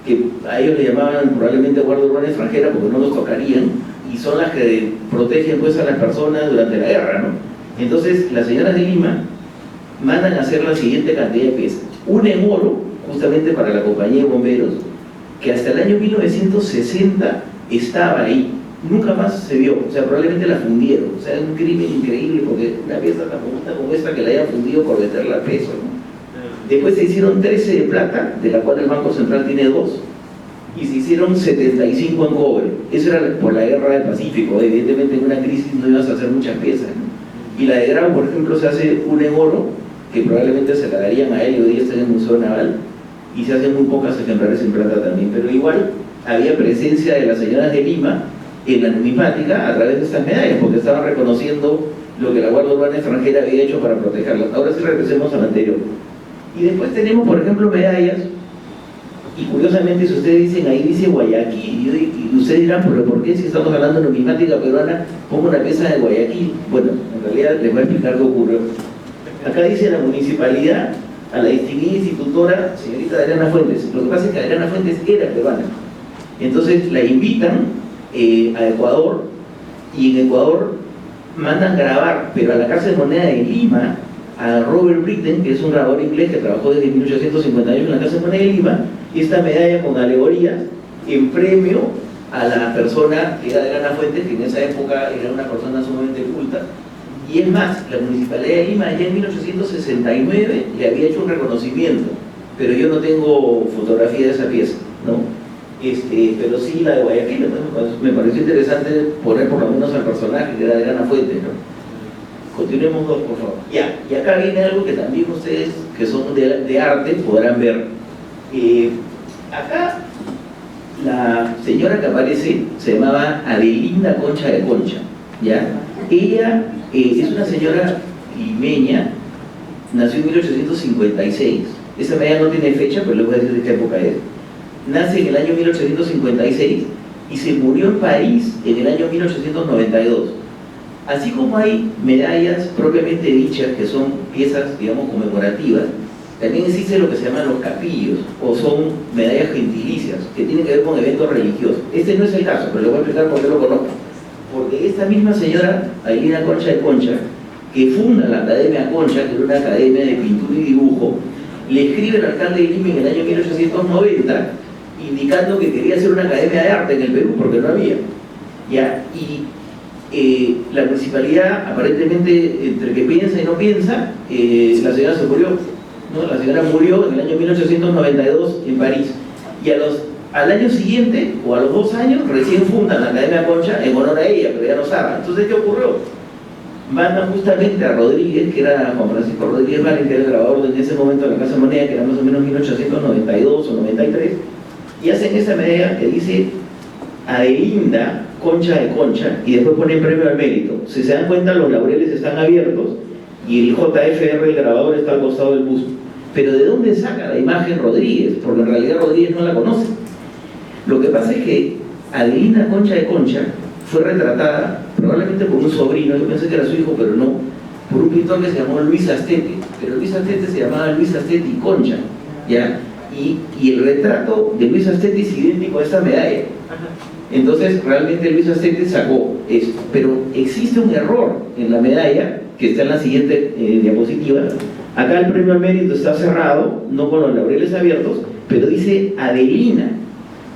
que a ellos le llamaban probablemente Guardia Urbana Extranjera porque no los tocarían, y y son las que protegen pues a las personas durante la guerra, ¿no? Entonces las señoras de Lima mandan a hacer la siguiente cantidad de piezas. Una en oro, justamente para la compañía de bomberos, que hasta el año 1960 estaba ahí, nunca más se vio, o sea, probablemente la fundieron, o sea, es un crimen increíble porque una pieza tan bonita como esta que la hayan fundido por meterla a peso, ¿no? Después se hicieron 13 de plata, de la cual el Banco Central tiene 2, y se hicieron 75 en cobre. Eso era por la guerra del Pacífico, evidentemente en una crisis no ibas a hacer muchas piezas, ¿no? Y la de Grau, por ejemplo, se hace una en oro, que probablemente se la darían a él y hoy día está en el Museo Naval, y se hacen muy pocas ejemplares en plata también, pero igual había presencia de las señoras de Lima en la numismática a través de estas medallas, porque estaban reconociendo lo que la Guardia Urbana extranjera había hecho para protegerlas. Ahora sí regresemos al anterior. Y después tenemos, por ejemplo, medallas, y curiosamente si ustedes dicen, ahí dice Guayaquil, y ustedes dirán, pero ¿por qué si estamos hablando de numismática peruana, pongo una pieza de Guayaquil? Bueno, en realidad les voy a explicar qué ocurrió. Acá dice la municipalidad a la distinguida institutora señorita Adriana Fuentes. Lo que pasa es que Adriana Fuentes era peruana. Entonces la invitan a Ecuador, y en Ecuador mandan grabar, pero a la Casa de Moneda de Lima, a Robert Britten, que es un grabador inglés que trabajó desde 1858 en la Casa de Moneda de Lima, esta medalla con alegorías en premio a la persona que era Adriana Fuentes, que en esa época era una persona sumamente culta. Y es más, la Municipalidad de Lima ya en 1869 le había hecho un reconocimiento, pero yo no tengo fotografía de esa pieza, ¿no? Pero sí la de Guayaquil, entonces me pareció interesante poner por lo menos al personaje que era Adriana Fuentes, ¿no? Continuemos dos, por favor. Ya, y acá viene algo que también ustedes, que son de arte, podrán ver. Acá la señora que aparece se llamaba Adelinda Concha de Concha, ¿ya? Ella es una señora limeña, nació en 1856, esa medalla no tiene fecha, pero les voy a decir de qué época es. Nace en el año 1856 y se murió en París en el año 1892. Así como hay medallas propiamente dichas, que son piezas, digamos, conmemorativas, también existe lo que se llaman los capillos, o son medallas gentilicias, que tienen que ver con eventos religiosos. Este no es el caso, pero les voy a explicar por qué lo conozco. Porque esta misma señora, Adelina Concha de Concha, que funda la Academia Concha, que era una academia de pintura y dibujo, le escribe al alcalde de Lima en el año 1890, indicando que quería hacer una academia de arte en el Perú, porque no había. ¿Ya? Y la municipalidad, aparentemente, entre que piensa y no piensa, la señora se murió, ¿no? La señora murió en el año 1892 en París. Y al año siguiente, o a los 2 años, recién fundan la Academia Concha en honor a ella, pero ya no estaba. Entonces, ¿qué ocurrió? Mandan justamente a Rodríguez, que era Juan Francisco Rodríguez Valen, que era el grabador en ese momento de la Casa de Moneda, que era más o menos 1892 o 93, y hacen esa medalla que dice Adelinda Concha de Concha, y después ponen premio al mérito. Si se dan cuenta, los laureles están abiertos y el JFR, el grabador, está al costado del busto. Pero ¿de dónde saca la imagen Rodríguez? Porque en realidad Rodríguez no la conoce. Lo que pasa es que Adelinda Concha de Concha fue retratada probablemente por un sobrino, yo pensé que era su hijo, pero no, por un pintor que se llamó Luis Astete, pero Luis Astete se llamaba Luis Astete y Concha, ¿ya? Y el retrato de Luis Astete es idéntico a esta medalla. Entonces realmente Luis Astete sacó esto, pero existe un error en la medalla que está en la siguiente diapositiva. Acá el premio al mérito está cerrado, no con los laureles abiertos, pero dice Adelina,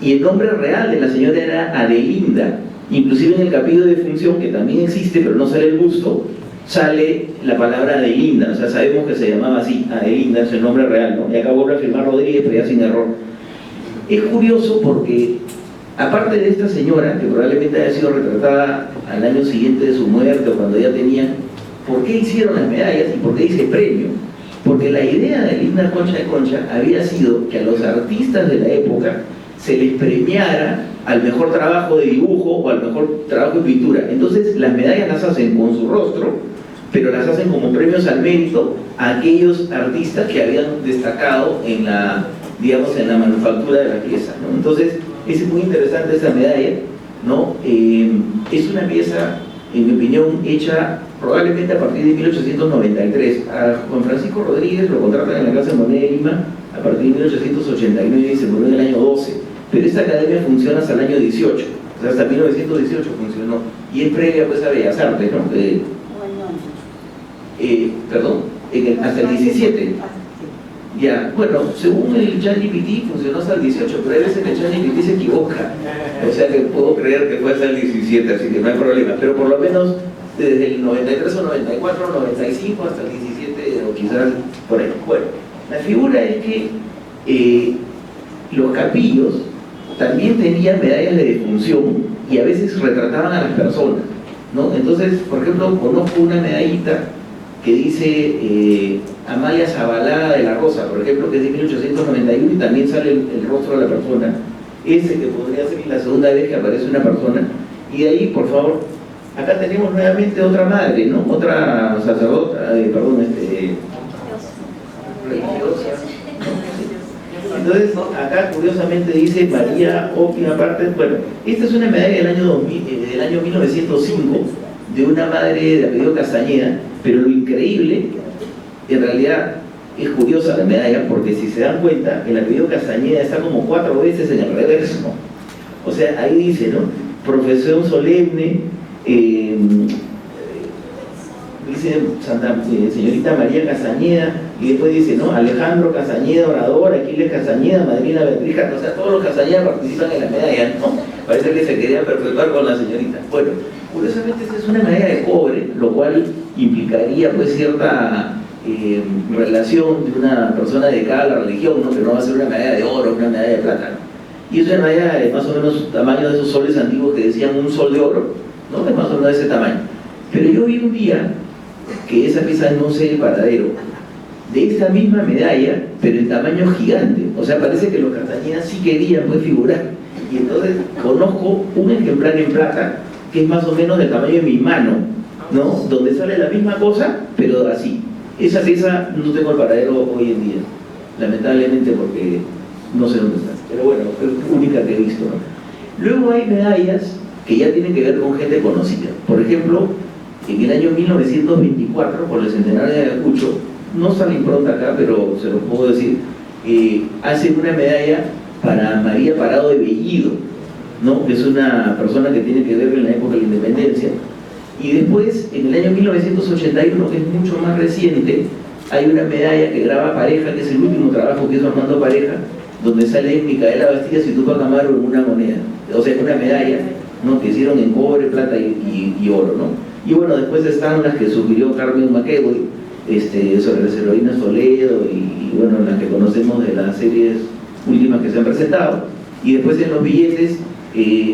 y el nombre real de la señora era Adelinda. Inclusive en el capítulo de función, que también existe, pero no sale el busto, sale la palabra Adelinda, o sea, sabemos que se llamaba así, Adelinda, es el nombre real, ¿no? Y acá vuelve a firmar Rodríguez, pero ya sin error. Es curioso porque, aparte de esta señora, que probablemente haya sido retratada al año siguiente de su muerte o cuando ya tenían, ¿por qué hicieron las medallas y por qué dice premio? Porque la idea de Adelinda Concha de Concha había sido que a los artistas de la época se les premiara al mejor trabajo de dibujo o al mejor trabajo de pintura. Entonces las medallas las hacen con su rostro, pero las hacen como premios al mérito a aquellos artistas que habían destacado en la, digamos, en la manufactura de la pieza, ¿no? Entonces es muy interesante esta medalla, ¿no? Es una pieza, en mi opinión, hecha probablemente a partir de 1893. A Juan Francisco Rodríguez lo contratan en la Casa de Moneda de Lima a partir de 1889 y se murió en el año 12. Pero esta academia funciona hasta el año 18, o sea, hasta 1918 funcionó. ¿no? Y es previa pues a Bellas Artes, ¿no? Perdón, hasta el 17. Ya, bueno, según el ChatGPT funcionó hasta el 18, pero hay veces que el ChatGPT se equivoca. O sea que puedo creer que fue hasta el 17, así que no hay problema. Pero por lo menos desde el 93 o 94, 95 hasta el 17 o quizás por ahí. Bueno, la figura es que los capillos también tenían medallas de defunción y a veces retrataban a las personas, ¿no? Entonces, por ejemplo, conozco una medallita que dice Amalia Zabalada de la Rosa, por ejemplo, que es de 1891 y también sale el rostro de la persona, ese que podría ser la segunda vez que aparece una persona. Y de ahí, por favor, acá tenemos nuevamente otra madre, ¿no? Otra sacerdota, religiosa. Entonces, acá curiosamente dice María Óptima Parte. Bueno, esta es una medalla del año 1905 de una madre de apellido Castañeda, pero lo increíble, en realidad es curiosa la medalla, porque si se dan cuenta, el apellido Castañeda está como 4 veces en el reverso. O sea, ahí dice, ¿no? Profesión solemne, dice señorita María Castañeda, y después dice, ¿no? Alejandro Castañeda, orador, Aquiles Castañeda, madrina Beatriz, o sea, todos los Castañeda participan en la medalla, ¿no? Parece que se quería perpetuar con la señorita. Bueno, curiosamente esta es una medalla de cobre, lo cual implicaría pues cierta relación de una persona dedicada a la religión, ¿no? Que no va a ser una medalla de oro, una medalla de plata, ¿no? Y es una medalla de más o menos tamaño de esos soles antiguos que decían un sol de oro, ¿no? Es más o menos de ese tamaño. Pero yo vi un día que esa pieza, no sé el paradero, de esta misma medalla, pero en tamaño gigante. O sea, parece que los Castañeda sí querían pues figurar. Y entonces conozco un ejemplar en plata que es más o menos del tamaño de mi mano, ¿no? Donde sale la misma cosa, pero así. Esa pieza no tengo el paradero hoy en día, lamentablemente, porque no sé dónde está. Pero bueno, es la única que he visto, ¿no? Luego hay medallas que ya tienen que ver con gente conocida. Por ejemplo, en el año 1924, por el centenario de Ayacucho, no sale impronta acá, pero se lo puedo decir, hacen una medalla para María Parado de Bellido, ¿no? Que es una persona que tiene que ver en la época de la independencia. Y después, en el año 1981, que es mucho más reciente, hay una medalla que graba Pareja, que es el último trabajo que hizo Armando Pareja, donde sale Micaela Bastidas y Tupac Amaru en una moneda, o sea, una medalla, ¿no? Que hicieron en cobre, plata y oro, ¿no? Y bueno, después están las que sugirió Carmen McEvoy, sobre las heroínas Toledo y bueno, las que conocemos de las series últimas que se han presentado. Y después en los billetes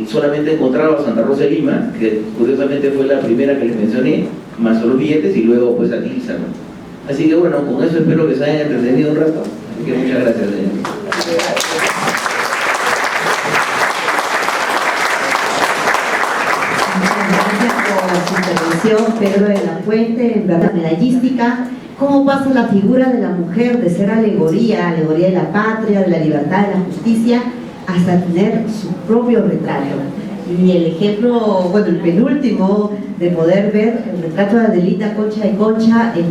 solamente encontraba Santa Rosa de Lima, que curiosamente fue la primera que les mencioné, más los billetes y luego pues a Tilsa, ¿no? Así que bueno, con eso espero que se hayan entretenido un rato. Así que muchas gracias, señor. Pedro de la Fuente, en verdad medallística, cómo pasa la figura de la mujer de ser alegoría de la patria, de la libertad, de la justicia, hasta tener su propio retrato. Y el ejemplo, bueno, el penúltimo, de poder ver el retrato de Adelita Concha de Concha en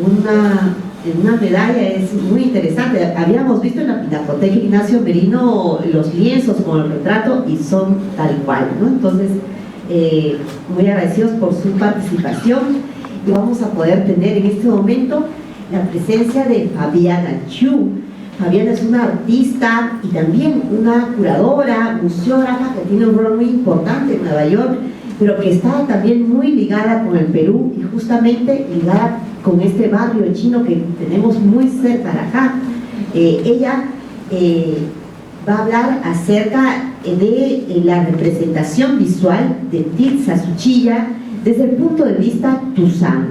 una medalla es muy interesante. Habíamos visto en la Pinacoteca Ignacio Merino los lienzos con el retrato y son tal cual, ¿no? Entonces, muy agradecidos por su participación, y vamos a poder tener en este momento la presencia de Fabiana Chu. Fabiana es una artista y también una curadora, museógrafa que tiene un rol muy importante en Nueva York, pero que está también muy ligada con el Perú y justamente ligada con este barrio chino que tenemos muy cerca de acá. Ella va a hablar acerca de la representación visual de Tilsa Suchilla desde el punto de vista tuzán,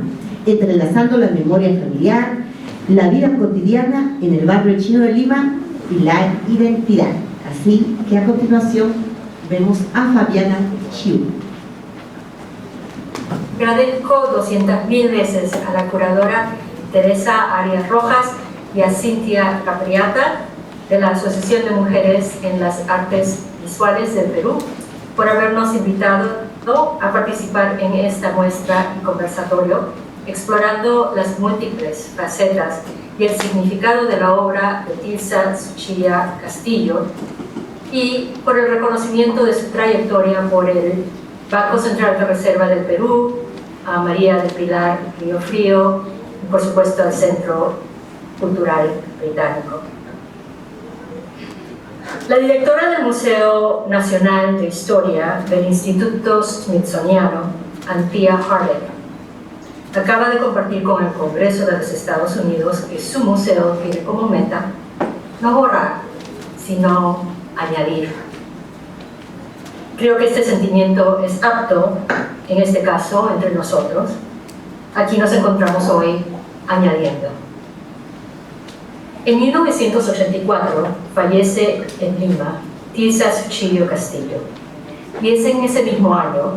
entrelazando la memoria familiar, la vida cotidiana en el barrio chino de Lima y la identidad. Así que a continuación vemos a Fabiana Chu. Agradezco 200.000 veces a la curadora Teresa Arias Rojas y a Cintia Capriata de la Asociación de Mujeres en las Artes Visuales del Perú por habernos invitado a participar en esta muestra y conversatorio explorando las múltiples facetas y el significado de la obra de Tilsa Suchilla Castillo, y por el reconocimiento de su trayectoria por el Banco Central de Reserva del Perú, a María del Pilar Río Frío y por supuesto al Centro Cultural Británico. La directora del Museo Nacional de Historia del Instituto Smithsoniano, Anthea Harlech, acaba de compartir con el Congreso de los Estados Unidos que su museo tiene como meta no borrar, sino añadir. Creo que este sentimiento es apto, en este caso, entre nosotros. Aquí nos encontramos hoy añadiendo. En 1984 fallece en Lima Tirsa Suchillo Castillo, y es en ese mismo año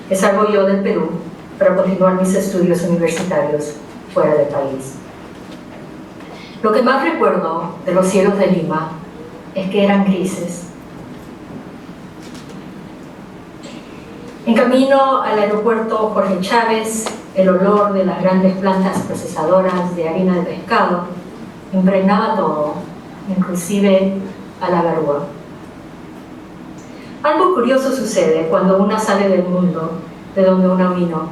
que salgo yo del Perú para continuar mis estudios universitarios fuera del país. Lo que más recuerdo de los cielos de Lima es que eran grises. En camino al aeropuerto Jorge Chávez, el olor de las grandes plantas procesadoras de harina de pescado impregnaba todo, inclusive a la garúa. Algo curioso sucede cuando una sale del mundo de donde uno vino.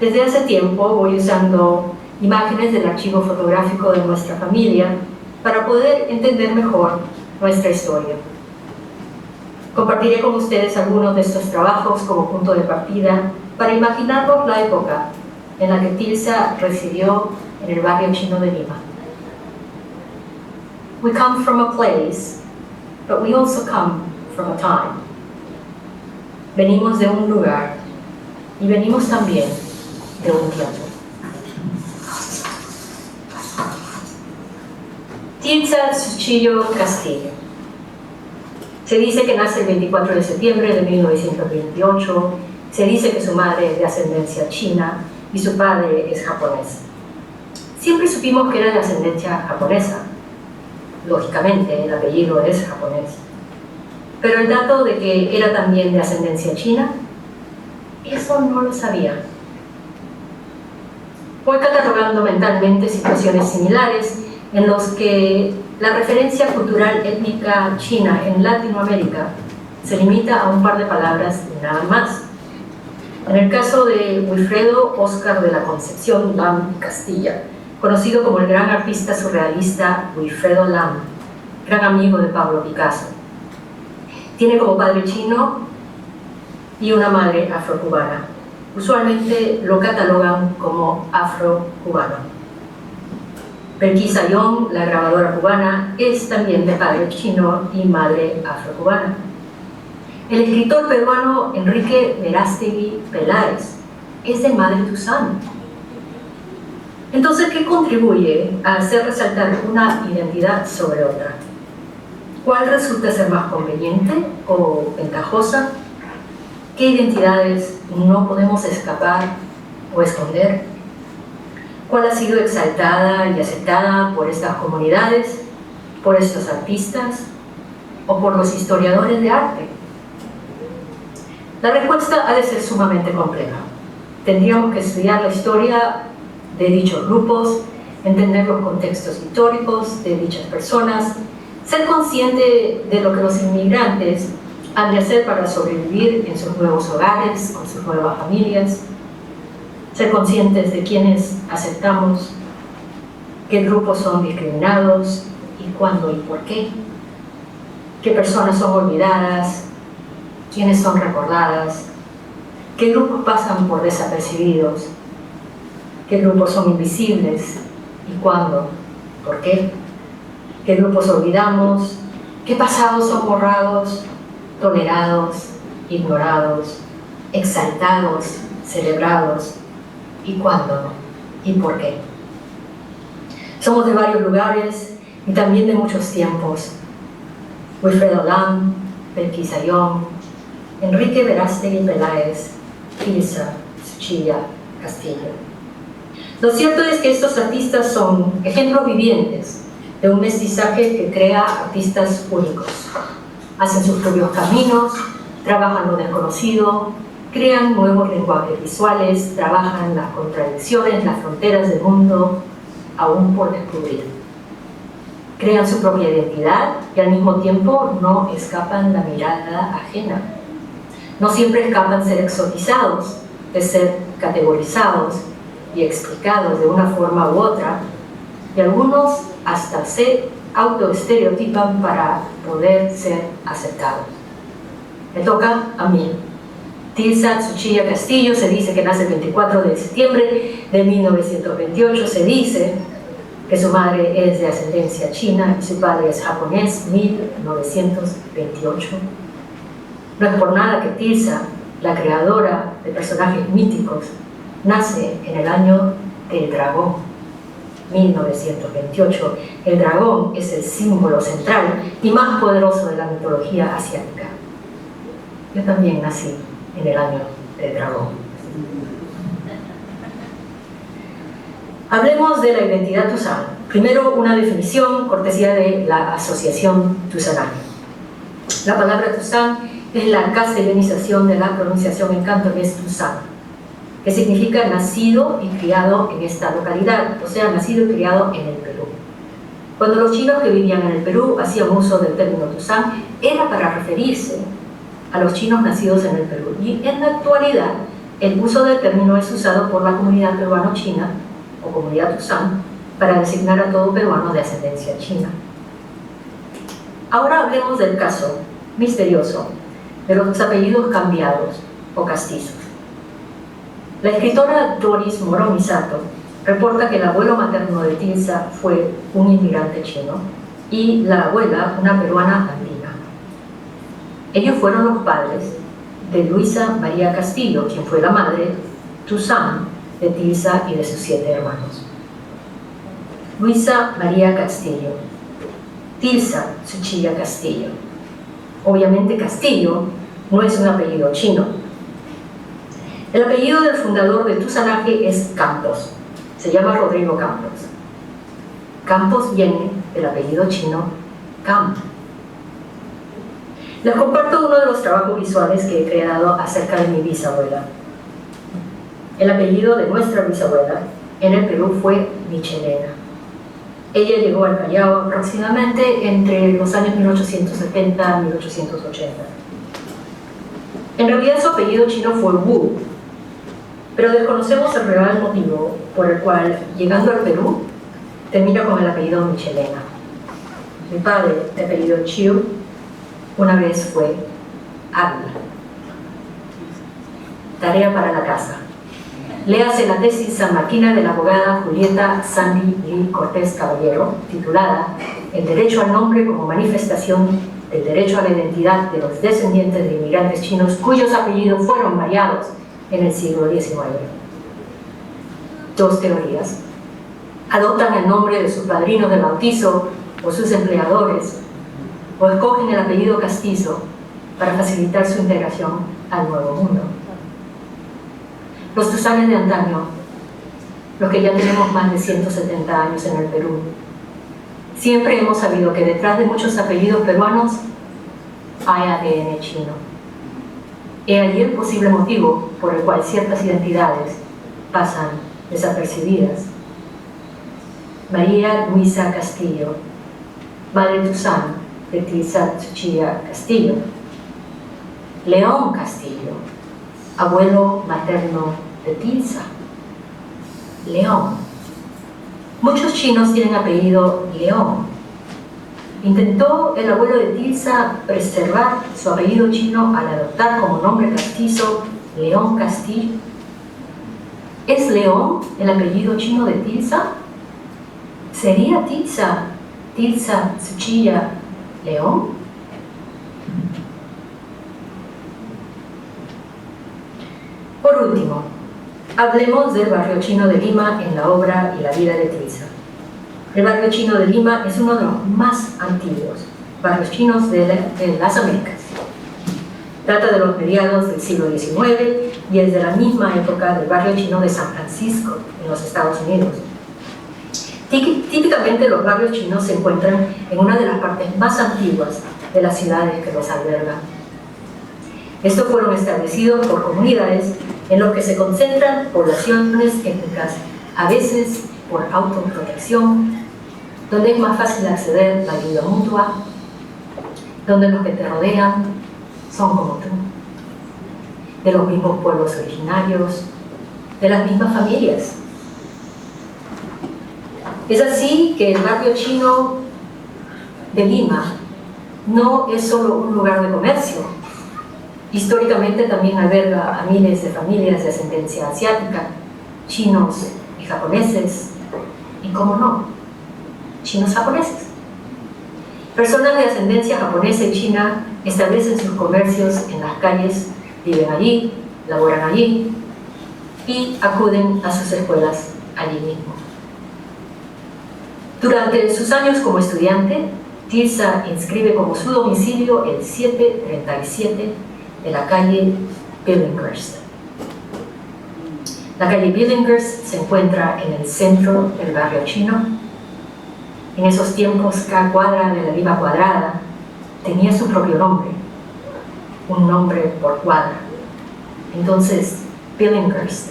Desde hace tiempo voy usando imágenes del archivo fotográfico de nuestra familia para poder entender mejor nuestra historia. Compartiré con ustedes algunos de estos trabajos como punto de partida para imaginarnos la época en la que Tirsa residió en el barrio chino de Lima. We come from a place, but we also come from a time. Venimos de un lugar y venimos también de un tiempo. Tirsa Suchillo Castillo. Se dice que nace el 24 de septiembre de 1928, se dice que su madre es de ascendencia china y su padre es japonés. Siempre supimos que era de ascendencia japonesa. Lógicamente, el apellido es japonés. Pero el dato de que era también de ascendencia china, eso no lo sabía. Voy catalogando mentalmente situaciones similares en los que la referencia cultural étnica china en Latinoamérica se limita a un par de palabras y nada más. En el caso de Wilfredo Oscar de la Concepción Lam Castilla, conocido como el gran artista surrealista Wilfredo Lam, gran amigo de Pablo Picasso. Tiene como padre chino y una madre afrocubana. Usualmente lo catalogan como afrocubano. Belkis Ayón, la grabadora cubana, es también de padre chino y madre afrocubana. El escritor peruano Enrique Verástegui Peláez es de madre tuzana. Entonces, ¿qué contribuye a hacer resaltar una identidad sobre otra? ¿Cuál resulta ser más conveniente o ventajosa? ¿Qué identidades no podemos escapar o esconder? ¿Cuál ha sido exaltada y aceptada por estas comunidades, por estos artistas o por los historiadores de arte? La respuesta ha de ser sumamente compleja. Tendríamos que estudiar la historia de dichos grupos, entender los contextos históricos de dichas personas, ser consciente de lo que los inmigrantes han de hacer para sobrevivir en sus nuevos hogares, con sus nuevas familias, ser conscientes de quiénes aceptamos, qué grupos son discriminados y cuándo y por qué personas son olvidadas, quiénes son recordadas, qué grupos pasan por desapercibidos, qué grupos son invisibles y cuándo, por qué grupos olvidamos, qué pasados son borrados, tolerados, ignorados, exaltados, celebrados y cuándo y por qué. Somos de varios lugares y también de muchos tiempos. Wilfredo Lam, Belkis Ayón, Enrique Verástegui Peláez, Tirsa Suchillo Castillo. Lo cierto es que estos artistas son ejemplos vivientes de un mestizaje que crea artistas únicos. Hacen sus propios caminos, trabajan lo desconocido, crean nuevos lenguajes visuales, trabajan las contradicciones, las fronteras del mundo, aún por descubrir. Crean su propia identidad y al mismo tiempo no escapan la mirada ajena. no siempre escapan ser exotizados, de ser categorizados y explicados de una forma u otra, y algunos hasta se autoestereotipan para poder ser aceptados. Me toca a mí. Tirsa Tsuchiya Castillo se dice que nace el 24 de septiembre de 1928, se dice que su madre es de ascendencia china y su padre es japonés, 1928. No es por nada que Tirsa, la creadora de personajes míticos, nace en el año del dragón, 1928. El dragón es el símbolo central y más poderoso de la mitología asiática. Yo también nací en el año del dragón. Hablemos de la identidad Tusán. Primero, una definición, cortesía de la Asociación Tusanaya. La palabra Tusán es la castellanización de la pronunciación en cantonés Tusán, que significa nacido y criado en esta localidad, o sea, nacido y criado en el Perú. Cuando los chinos que vivían en el Perú hacían uso del término Tusán, era para referirse a los chinos nacidos en el Perú. Y en la actualidad, el uso del término es usado por la comunidad peruano-china, o comunidad Tusán, para designar a todo peruano de ascendencia china. Ahora hablemos del caso misterioso de los apellidos cambiados o castizos. La escritora Doris Moro-Misato reporta que el abuelo materno de Tirsa fue un inmigrante chino y la abuela una peruana andina. Ellos fueron los padres de Luisa María Castillo, quien fue la madre Tusán de Tirsa y de sus 7 hermanos. Luisa María Castillo, Tirsa Tsuchiya Castillo. Obviamente Castillo no es un apellido chino. El apellido del fundador de Tusanaje es Campos, se llama Rodrigo Campos. Campos viene del apellido chino Camp. Les comparto uno de los trabajos visuales que he creado acerca de mi bisabuela. El apellido de nuestra bisabuela en el Perú fue Michelena. Ella llegó al Callao aproximadamente entre los años 1870 y 1880. En realidad su apellido chino fue Wu, pero desconocemos el real motivo por el cual, llegando al Perú, termina con el apellido Michelena. Mi padre, de apellido Chiu, una vez fue Ávila. Tarea para la casa. Léase la tesis sanmarquina de la abogada Julieta Sandy Lee Cortés Caballero, titulada El derecho al nombre como manifestación del derecho a la identidad de los descendientes de inmigrantes chinos cuyos apellidos fueron variados en el siglo XIX. 2 teorías. Adoptan el nombre de sus padrinos de bautizo o sus empleadores, o escogen el apellido castizo para facilitar su integración al nuevo mundo. Los tusanes de antaño, los que ya tenemos más de 170 años en el Perú, siempre hemos sabido que detrás de muchos apellidos peruanos hay ADN chino. He allí el posible motivo por el cual ciertas identidades pasan desapercibidas. María Luisa Castillo, madre Tusán de Tirsa Tsuchiya Castillo. León Castillo, abuelo materno de Tirsa. León. Muchos chinos tienen apellido León. ¿Intentó el abuelo de Tirsa preservar su apellido chino al adoptar como nombre castizo León Castillo? ¿Es León el apellido chino de Tirsa? ¿Sería Tirsa Tsuchiya León? Por último, hablemos del barrio chino de Lima en la obra y la vida de Tirsa. El barrio chino de Lima es uno de los más antiguos barrios chinos de las Américas. Data de los mediados del siglo XIX y es de la misma época del barrio chino de San Francisco, en los Estados Unidos. Típicamente los barrios chinos se encuentran en una de las partes más antiguas de las ciudades que los albergan. Estos fueron establecidos por comunidades en los que se concentran poblaciones étnicas, a veces por autoprotección, donde es más fácil acceder a la ayuda mutua, donde los que te rodean son como tú. de los mismos pueblos originarios, de las mismas familias. Es así que el barrio chino de Lima no es solo un lugar de comercio. Históricamente también alberga a miles de familias de ascendencia asiática, chinos y japoneses, y cómo no, chinos japoneses. Personas de ascendencia japonesa y china establecen sus comercios en las calles, viven allí, laboran allí y acuden a sus escuelas allí mismo. Durante sus años como estudiante, Tirsa inscribe como su domicilio el 737 de la calle Billinghurst. La calle Billinghurst se encuentra en el centro del barrio chino. En esos tiempos, cada cuadra de la Lima cuadrada tenía su propio nombre, un nombre por cuadra. Entonces, Billinghurst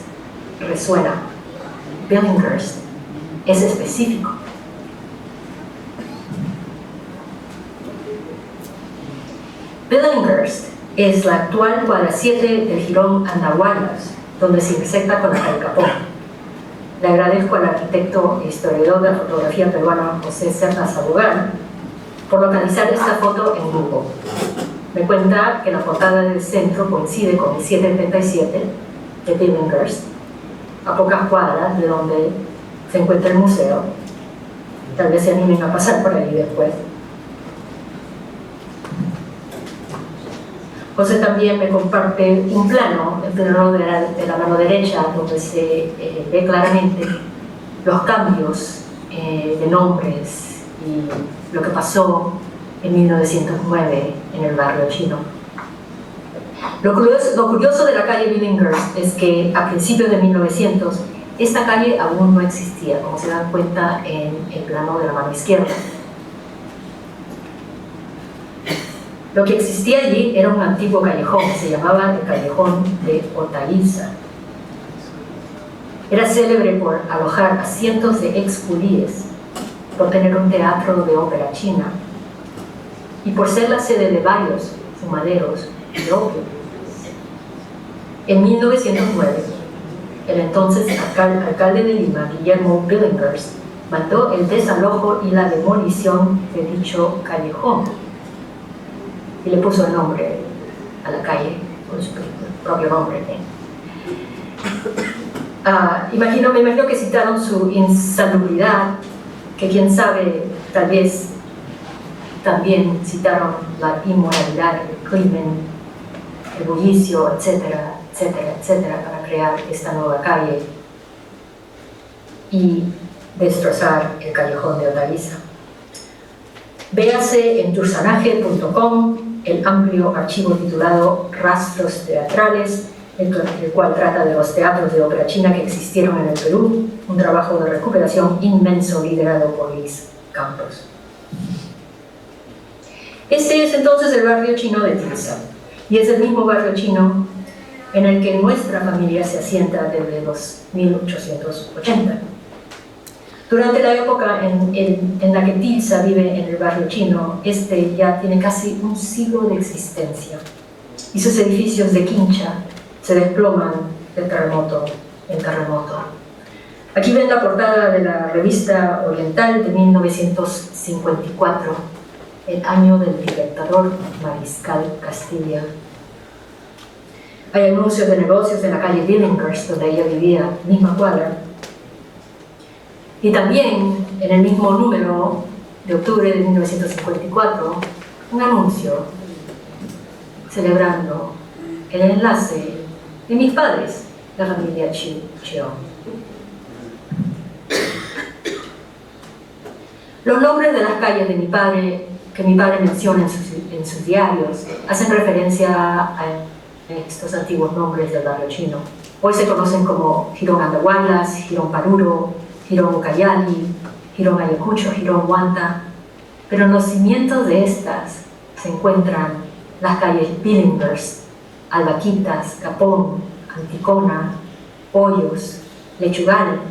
resuena. Billinghurst es específico. Billinghurst es la actual cuadra 7 del jirón Andahuaylas, donde se intersecta con la calle Capón. Le agradezco al arquitecto e historiador de la fotografía peruana José Serna Sabogal por localizar esta foto en Google. Me cuenta que la portada del centro coincide con el 737 de Billinghurst, a pocas cuadras de donde se encuentra el museo. Tal vez se animen a pasar por ahí después. José también me comparte un plano, el plano de la mano derecha, donde se ve claramente los cambios de nombres y lo que pasó en 1909 en el barrio chino. Lo curioso de la calle Billinghurst es que a principios de 1900 esta calle aún no existía, como se dan cuenta en el plano de la mano izquierda. Lo que existía allí era un antiguo callejón, se llamaba el Callejón de Hortaliza. Era célebre por alojar a cientos de ex-culíes, por tener un teatro de ópera china y por ser la sede de varios fumaderos de opio. En 1909, el entonces alcalde de Lima, Guillermo Billinghurst, mandó el desalojo y la demolición de dicho callejón y le puso el nombre a la calle con su propio nombre. Me imagino que citaron su insalubridad, que quién sabe, tal vez también citaron la inmoralidad, el crimen, el bullicio, etcétera, etcétera, etcétera, para crear esta nueva calle y destrozar el callejón de Hortaliza. Véase en tursanaje.com el amplio archivo titulado Rastros Teatrales, el cual trata de los teatros de ópera china que existieron en el Perú, un trabajo de recuperación inmenso liderado por Luis Campos. Este es entonces el barrio chino de Tirsa, y es el mismo barrio chino en el que nuestra familia se asienta desde los 1880. Durante la época en la que Tirsa vive en el barrio chino, este ya tiene casi un siglo de existencia y sus edificios de quincha se desploman de terremoto en terremoto. Aquí ven la portada de la revista Oriental de 1954, el año del dictador Mariscal Castilla. Hay anuncios de negocios en la calle Billinghurst, donde ella vivía, misma cuadra. Y también, en el mismo número de octubre de 1954, un anuncio celebrando el enlace de mis padres, la familia Cheong. Los nombres de las calles de mi padre, que mi padre menciona en sus diarios, hacen referencia a estos antiguos nombres del barrio chino. Hoy se conocen como Jirón Andahuaylas, Jirón Paruro, Jirón Ucayali, Jirón Ayacucho, Jirón Huanta, pero en los cimientos de estas se encuentran las calles Billinghurst, Albaquitas, Capón, Anticona, Hoyos, Lechugal,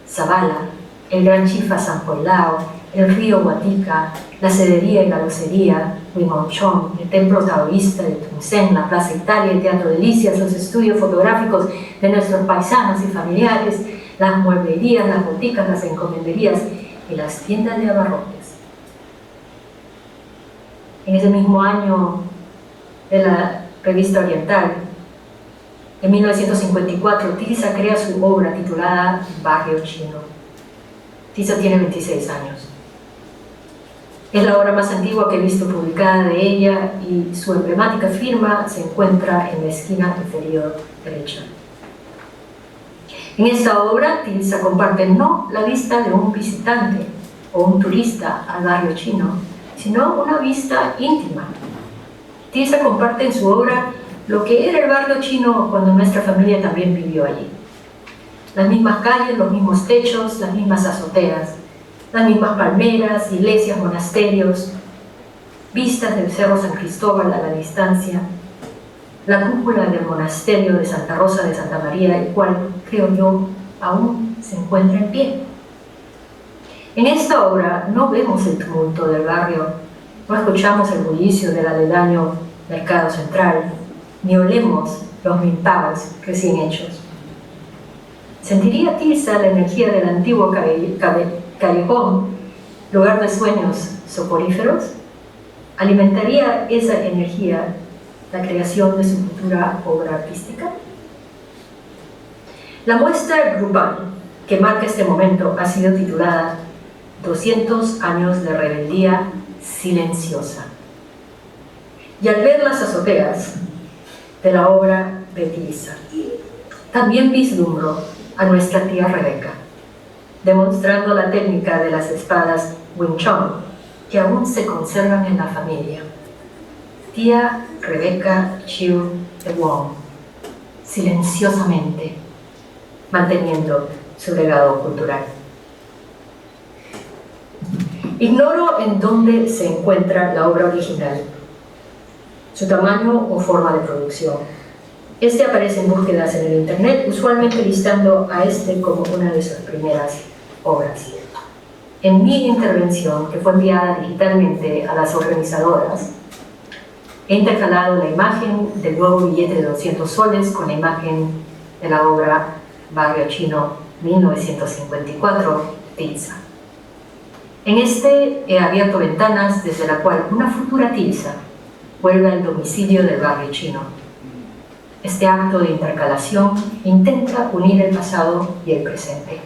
Zavala, el Gran Chifa San Poilao el río Huatica, la cedería y la locería, Huimonchón, el templo taoísta de Tunsen, la Plaza Italia, el Teatro Delicias, los estudios fotográficos de nuestros paisanos y familiares, las mueblerías, las boticas, las encomenderías y las tiendas de abarrotes. En ese mismo año de la revista Oriental, en 1954, Tirsa crea su obra titulada Barrio Chino. Tirsa tiene 26 años. Es la obra más antigua que he visto publicada de ella y su emblemática firma se encuentra en la esquina inferior derecha. En esta obra, Tirsa comparte no la vista de un visitante o un turista al barrio chino, sino una vista íntima. Tirsa comparte en su obra lo que era el barrio chino cuando nuestra familia también vivió allí. Las mismas calles, los mismos techos, las mismas azoteas, las mismas palmeras, iglesias, monasterios, vistas del Cerro San Cristóbal a la distancia, la cúpula del monasterio de Santa Rosa de Santa María, el cual, creo yo, aún se encuentra en pie. En esta obra no vemos el tumulto del barrio, no escuchamos el bullicio del aledaño mercado central, ni olemos los milpaos recién hechos. ¿Sentiría Tirsa la energía del antiguo callejón, lugar de sueños soporíferos? ¿Alimentaría esa energía la creación de su futura obra artística? La muestra grupal que marca este momento ha sido titulada 200 años de rebeldía silenciosa. Y al ver las azoteas de la obra de Tirsa, también vislumbro a nuestra tía Rebeca, demostrando la técnica de las espadas Wing Chun, que aún se conservan en la familia. Tía Rebeca Chiu de Wong, silenciosamente manteniendo su legado cultural. Ignoro en dónde se encuentra la obra original, su tamaño o forma de producción. Este aparece en búsquedas en el internet, usualmente listando a este como una de sus primeras obras. En mi intervención, que fue enviada digitalmente a las organizadoras, he intercalado la imagen del nuevo billete de 200 soles con la imagen de la obra Barrio Chino 1954, Tirsa. En este he abierto ventanas desde la cual una futura Tirsa vuelve al domicilio del barrio chino. Este acto de intercalación intenta unir el pasado y el presente,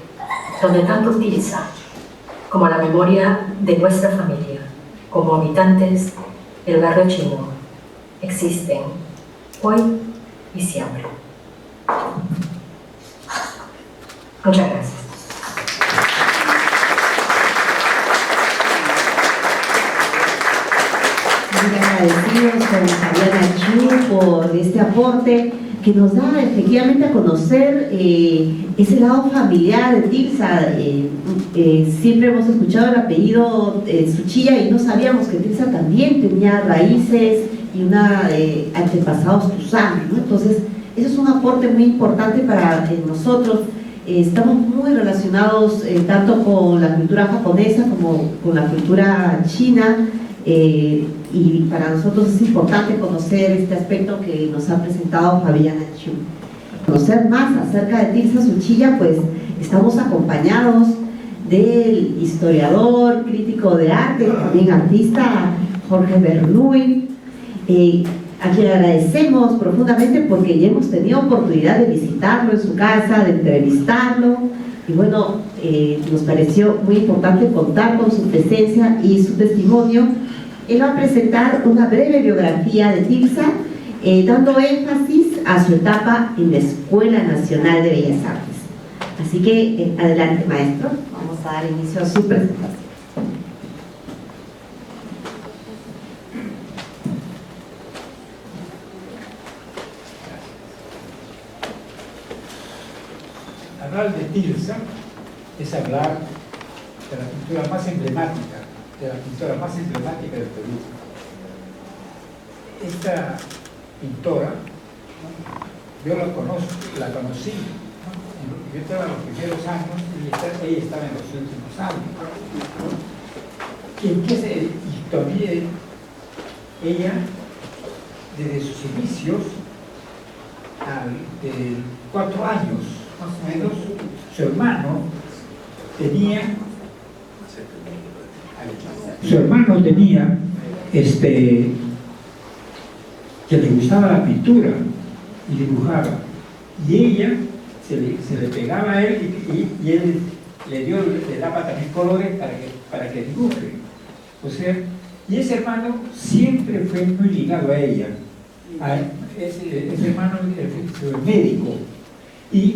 donde tanto Tirsa como la memoria de nuestra familia, como habitantes del barrio chino, existen hoy y siempre. Muchas gracias. Muy agradecidos con Fabiana Chiu por este aporte que nos da efectivamente a conocer ese lado familiar de Tirsa. Siempre hemos escuchado el apellido Tsuchiya y no sabíamos que Tirsa también tenía raíces y antepasados tusanos, ¿no? Entonces, eso es un aporte muy importante para nosotros. Estamos muy relacionados tanto con la cultura japonesa como con la cultura china, y para nosotros es importante conocer este aspecto que nos ha presentado Fabiana Chiu. Conocer más acerca de Tirsa Tsuchiya, pues estamos acompañados del historiador, crítico de arte, también artista, Jorge Bernuy, a quien agradecemos profundamente porque ya hemos tenido oportunidad de visitarlo en su casa, de entrevistarlo, y bueno, nos pareció muy importante contar con su presencia y su testimonio. Él va a presentar una breve biografía de Tirsa, dando énfasis a su etapa en la Escuela Nacional de Bellas Artes. Así que, adelante, maestro, vamos a dar inicio a su presentación. Hablar de Tirsa es hablar de la pintura más emblemática, del Perú. Esta pintora, yo la conocí, yo estaba en los primeros años y ella estaba en los últimos años. Y empieza, y también ella, desde sus inicios, de 4 años más o menos, su hermano tenía que le gustaba la pintura y dibujaba, y ella se le pegaba a él y él le daba también colores para que dibuje. O sea, y ese hermano siempre fue muy ligado a ella. Ese hermano fue médico, y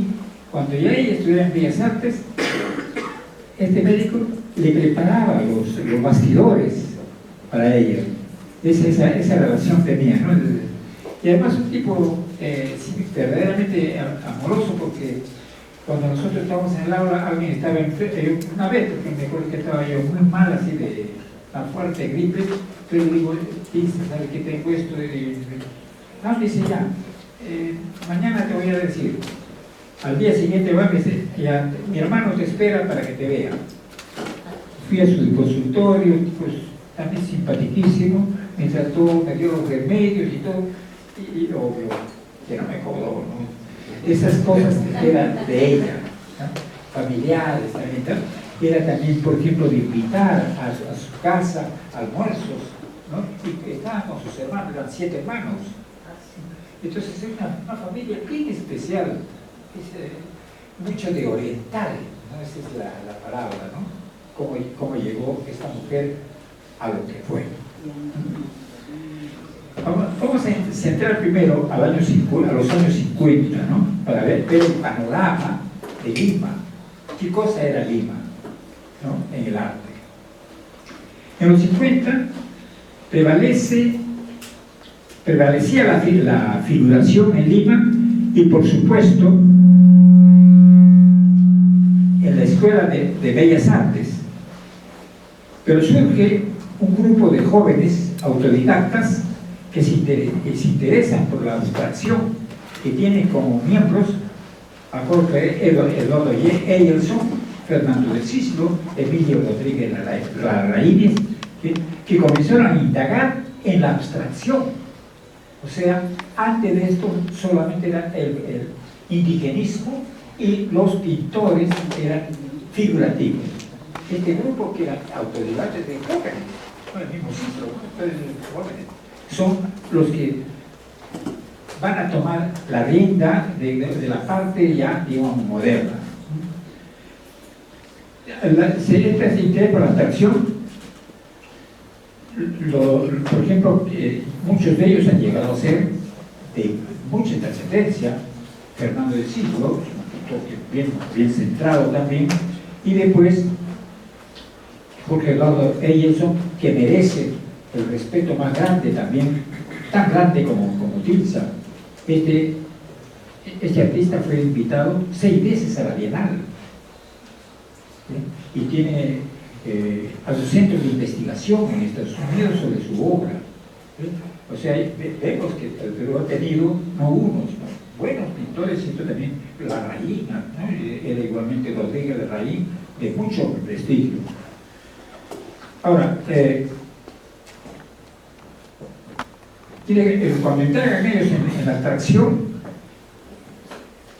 cuando ya ella estudiaba en Bellas Artes, este médico le preparaba los bastidores para ella. Esa relación tenía, ¿no? Y además un tipo verdaderamente amoroso, porque cuando nosotros estábamos en el aula, alguien estaba enfermo, una vez, porque me acuerdo que estaba yo muy mal, así de una fuerte gripe, pero digo, dice, ¿sabe qué tengo esto? No, dice ya, mañana te voy a decir. Al día siguiente va, me dice, ya, mi hermano te espera para que te vea. Fui a su consultorio, pues también simpaticísimo, me trató, me dio los remedios y todo, y obvio, que no me cobró, ¿no? Esas cosas eran de ella, ¿no? Familiares también, ¿no? Era también, por ejemplo, de invitar a su casa almuerzos, ¿no? Y estaban con sus hermanos, eran 7 hermanos. Entonces es una familia bien especial, es mucho de oriental, ¿no? Esa es la palabra, ¿no? Cómo llegó esta mujer a lo que fue. Vamos a centrar primero a los años 50, ¿no? Para ver el panorama de Lima. ¿Qué cosa era Lima, ¿no? En el arte? En los 50 prevalecía la figuración en Lima, y por supuesto en la Escuela de Bellas Artes. Pero surge un grupo de jóvenes autodidactas que se interesan por la abstracción, que tienen como miembros a Jorge Eduardo Eyelson, Fernando de Cislo, Emilio Rodríguez Larraínez, que comenzaron a indagar en la abstracción. O sea, antes de esto solamente era el indigenismo, y los pintores eran figurativos. Este grupo, que eran autodidactas de jóvenes, no el mismo ciclo, jóvenes, son los que van a tomar la rienda de la parte ya, digamos, moderna. Este interés por la abstracción, por ejemplo, muchos de ellos han llegado a ser de mucha trascendencia. Fernando de Cislo, bien centrado también, y después Jorge Eduardo Eyelson, que merece el respeto más grande también, tan grande como Tilsa. Este artista fue invitado 6 veces a la Bienal, ¿sí? Y tiene a su centro de investigación en Estados Unidos sobre su obra, ¿sí? O sea, vemos que el Perú ha tenido no unos, ¿no? Buenos pintores, esto también, Larraín, ¿no? Era igualmente Rodríguez Larraín, de mucho prestigio. Ahora, cuando entraban ellos en la abstracción,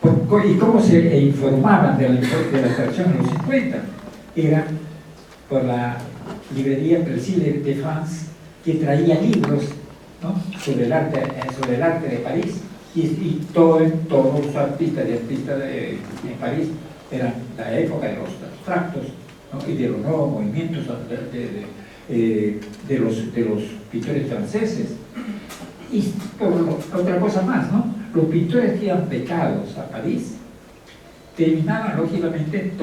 y cómo se informaban de la abstracción en los 50, era por la librería Persil de France, que traía libros, ¿no? sobre el arte de París, y todos los artistas en París eran la época de los abstractos, ¿no? Y de los nuevos movimientos de los pintores franceses. Y otra cosa más, ¿no? Los pintores que iban becados a París terminaban lógicamente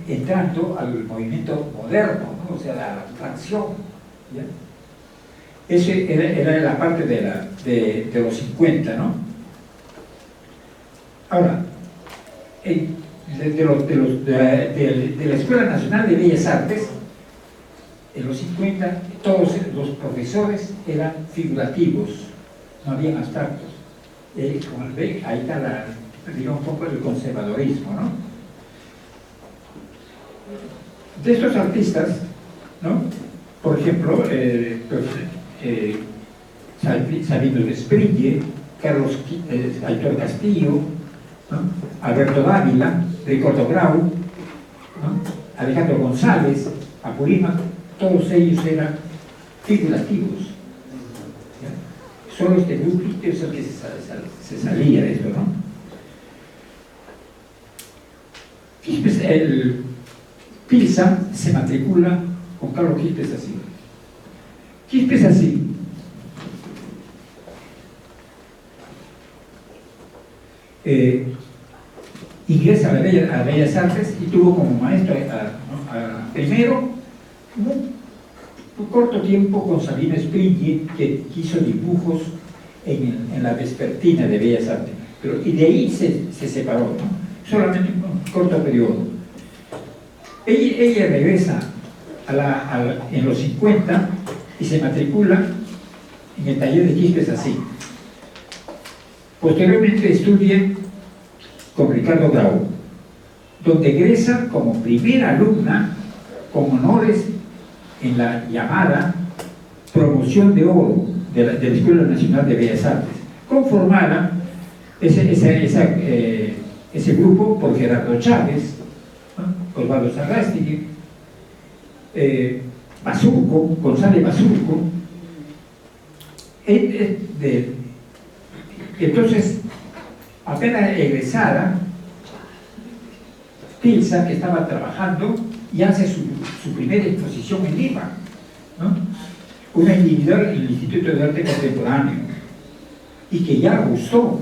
entrando al movimiento moderno, ¿no? O sea, a la abstracción, ¿ya? Esa era la parte de los 50, ¿no? Ahora, de la Escuela Nacional de Bellas Artes, en los 50, todos los profesores eran figurativos, no habían abstractos. Como ven, ahí está digamos, un poco el conservadorismo, ¿no? De estos artistas, ¿no? Por ejemplo, Sabino Desprille, Carlos Aitor Castillo, ¿no? Alberto Dávila, Ricardo Grau, ¿no? Alejandro González, Apurímac, todos ellos eran figurativos. ¿Ya? Solo este grupito es el que se salía de esto, ¿no? El Pilsa se matricula con Carlos Quispe Sassi. Quispe Sassi ingresa a Bellas Artes y tuvo como maestro primero un corto tiempo con Sabino Desprille, que hizo dibujos en la vespertina de Bellas Artes, y de ahí se separó, ¿no? Solamente un corto periodo. Ella regresa en los 50 y se matricula en el taller de Quispe Sassi. Posteriormente estudia con Ricardo Grau, donde egresa como primera alumna con honores en la llamada promoción de oro de la Escuela Nacional de Bellas Artes, conformada ese grupo por Gerardo Chávez, ¿no? Osvaldo Sarrástegui, Basurco, González Basurco. Entonces, apenas egresada, Pilsa, que estaba trabajando, y hace su primera exposición en Lima, ¿no? Una individual en el Instituto de Arte Contemporáneo, y que ya gustó,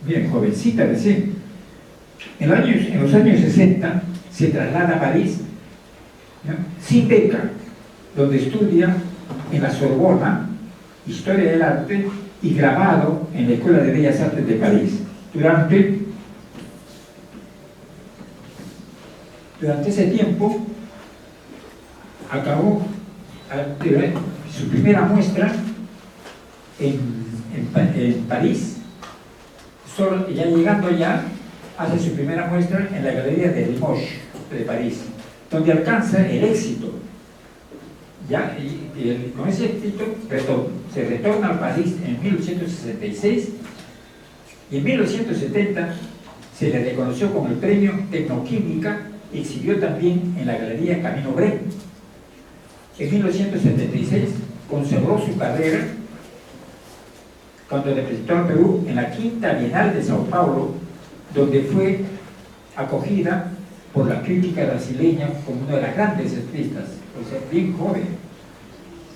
bien, jovencita recién. En los años 60 se traslada a París, ¿no? Sin beca, donde estudia en la Sorbona Historia del Arte y grabado en la Escuela de Bellas Artes de París. Durante ese tiempo acabó su primera muestra en París. Solo ya llegando allá, hace su primera muestra en la Galería de Limoges de París, donde alcanza el éxito. Ya, con ese éxito se retorna a París en 1866 y en 1970 se le reconoció con el premio Tecnoquímica y exhibió también en la Galería Camino Bren. En 1976 consagró su carrera cuando representó al Perú en la Quinta Bienal de Sao Paulo, donde fue acogida por la crítica brasileña como una de las grandes artistas, por ser bien joven.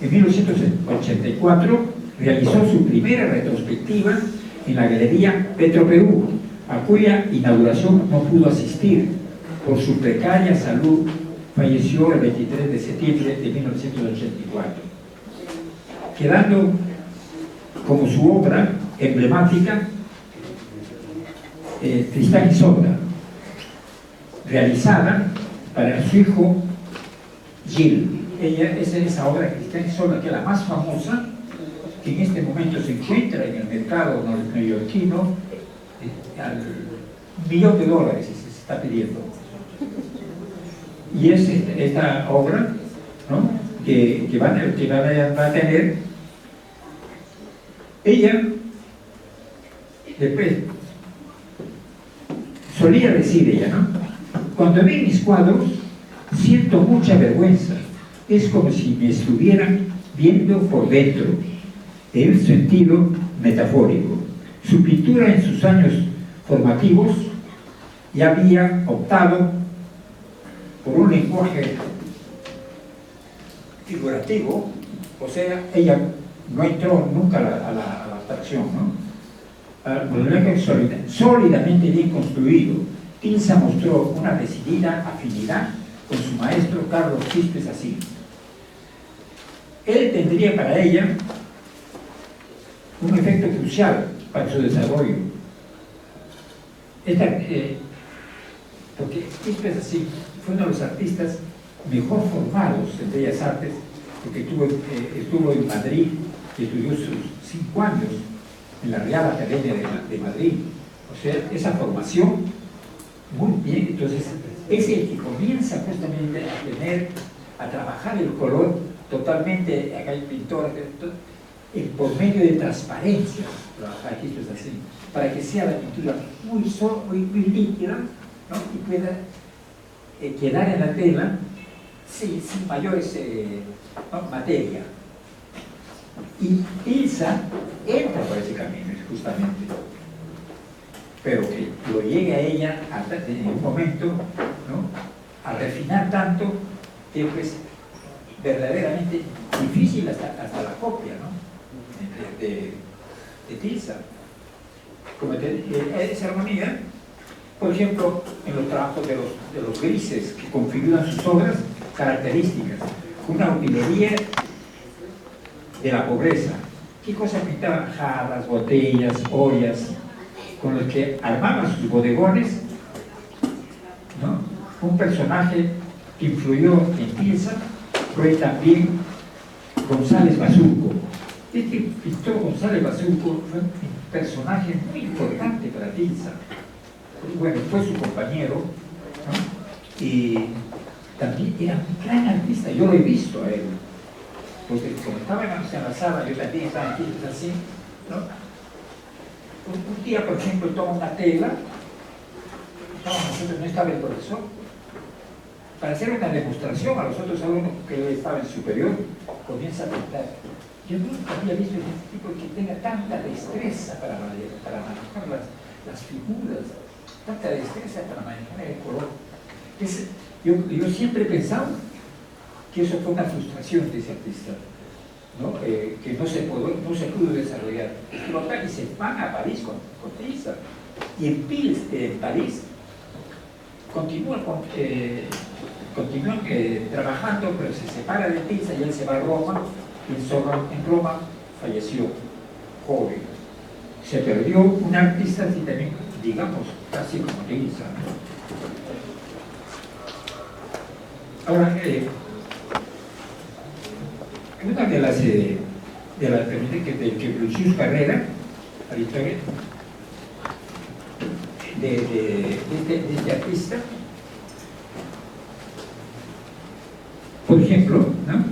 En 1984 realizó su primera retrospectiva en la Galería Petro Perú, a cuya inauguración no pudo asistir por su precaria salud. Falleció el 23 de septiembre de 1984, quedando como su obra emblemática Tristán y Isolda, realizada para su hijo Gil. Esa obra de Tristán y Isolda, que es la más famosa, que en este momento se encuentra en el mercado neoyorquino, al $1.000.000 se está pidiendo. Y es esta obra, ¿no? que va a tener. Ella después solía decir ella, ¿no? Cuando ven mis cuadros siento mucha vergüenza, es como si me estuvieran viendo por dentro, en un sentido metafórico. Su pintura en sus años formativos ya había optado por un lenguaje figurativo, o sea, ella no entró nunca a la abstracción, ¿no? Por un lenguaje sólidamente bien construido. Pilsa mostró una decidida afinidad con su maestro Carlos Quispe Sassi. Él tendría para ella un efecto crucial para su desarrollo. Porque Quispe Sassi fue uno de los artistas mejor formados en Bellas Artes, porque estuvo en Madrid y estudió sus 5 años en la Real Academia de Madrid. O sea, esa formación muy bien. Entonces es el que comienza justamente a trabajar el color totalmente, acá hay pintores, por medio de transparencia, aquí esto es así, para que sea la pintura muy líquida, ¿no? Y pueda quedar en la tela sin mayores ¿no? materia. Y Ilsa entra por ese camino, justamente, pero que lo llegue a ella en un momento, ¿no? A refinar tanto que pues verdaderamente difícil hasta la copia, ¿no? de Ilsa. Como esa armonía, por ejemplo, en los trabajos de los grises que configuran sus obras características, una utilería de la pobreza. ¿Qué cosas pintaban? Jarras, botellas, ollas, con los que armaban sus bodegones, ¿no? Un personaje que influyó en Pilsa fue también González Basurco. Este pintor González Basurco fue un personaje muy importante para Pilsa. Bueno, fue su compañero, ¿no? Y también era un gran artista, yo lo he visto a él. Porque como estábamos en la sala, yo también estaba aquí, así, ¿no? Un día, por ejemplo, toma una tela, no estaba el profesor, para hacer una demostración a los otros alumnos que él estaba en superior, comienza a pintar. Yo nunca había visto este tipo que tenga tanta destreza para manejar las figuras, tanta destreza para manejar el color. Yo siempre he pensado que eso fue una frustración de ese artista, ¿no? Que no se pudo desarrollar. Y se van a París con Pilsa. Y en París continúan trabajando, pero se separa de Pilsa y él se va a Roma, y en Roma falleció joven. Se perdió un artista así también, digamos, casi como Pilsa, ¿no? Ahora, una de las que influyó su carrera, la historia de este artista, por ejemplo, ¿no?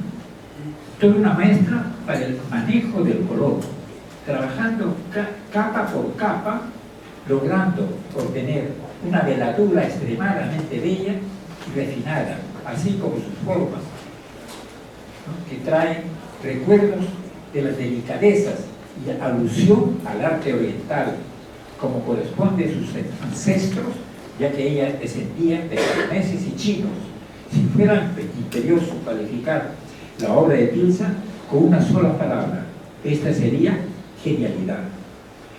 Toda una maestra para el manejo del color, trabajando capa por capa, logrando obtener una veladura extremadamente bella y refinada, así como sus formas, ¿no? Que traen recuerdos de las delicadezas y alusión al arte oriental, como corresponde a sus ancestros, ya que ella descendía de japoneses y chinos. Si fuera imperioso calificar la obra de Pilsa con una sola palabra, esta sería genialidad.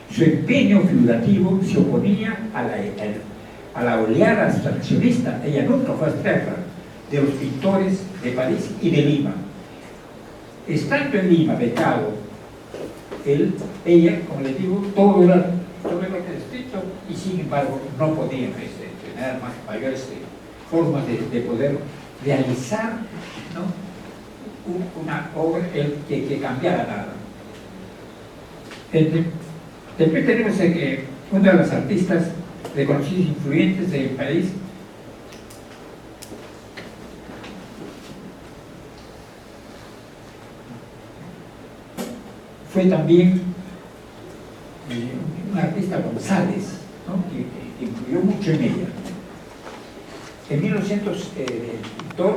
Su empeño figurativo se oponía a la oleada abstraccionista, ella nunca fue abstracta, de los pintores de París y de Lima. Estando en Lima, becado, ella, como les digo, todo lo que escrito, y sin embargo no podía tener mayores formas de poder realizar, ¿no? Una obra que cambiara nada. Después tenemos una de las artistas reconocidas e influyentes del país, fue también un artista González, ¿no? que influyó mucho en ella. En 1902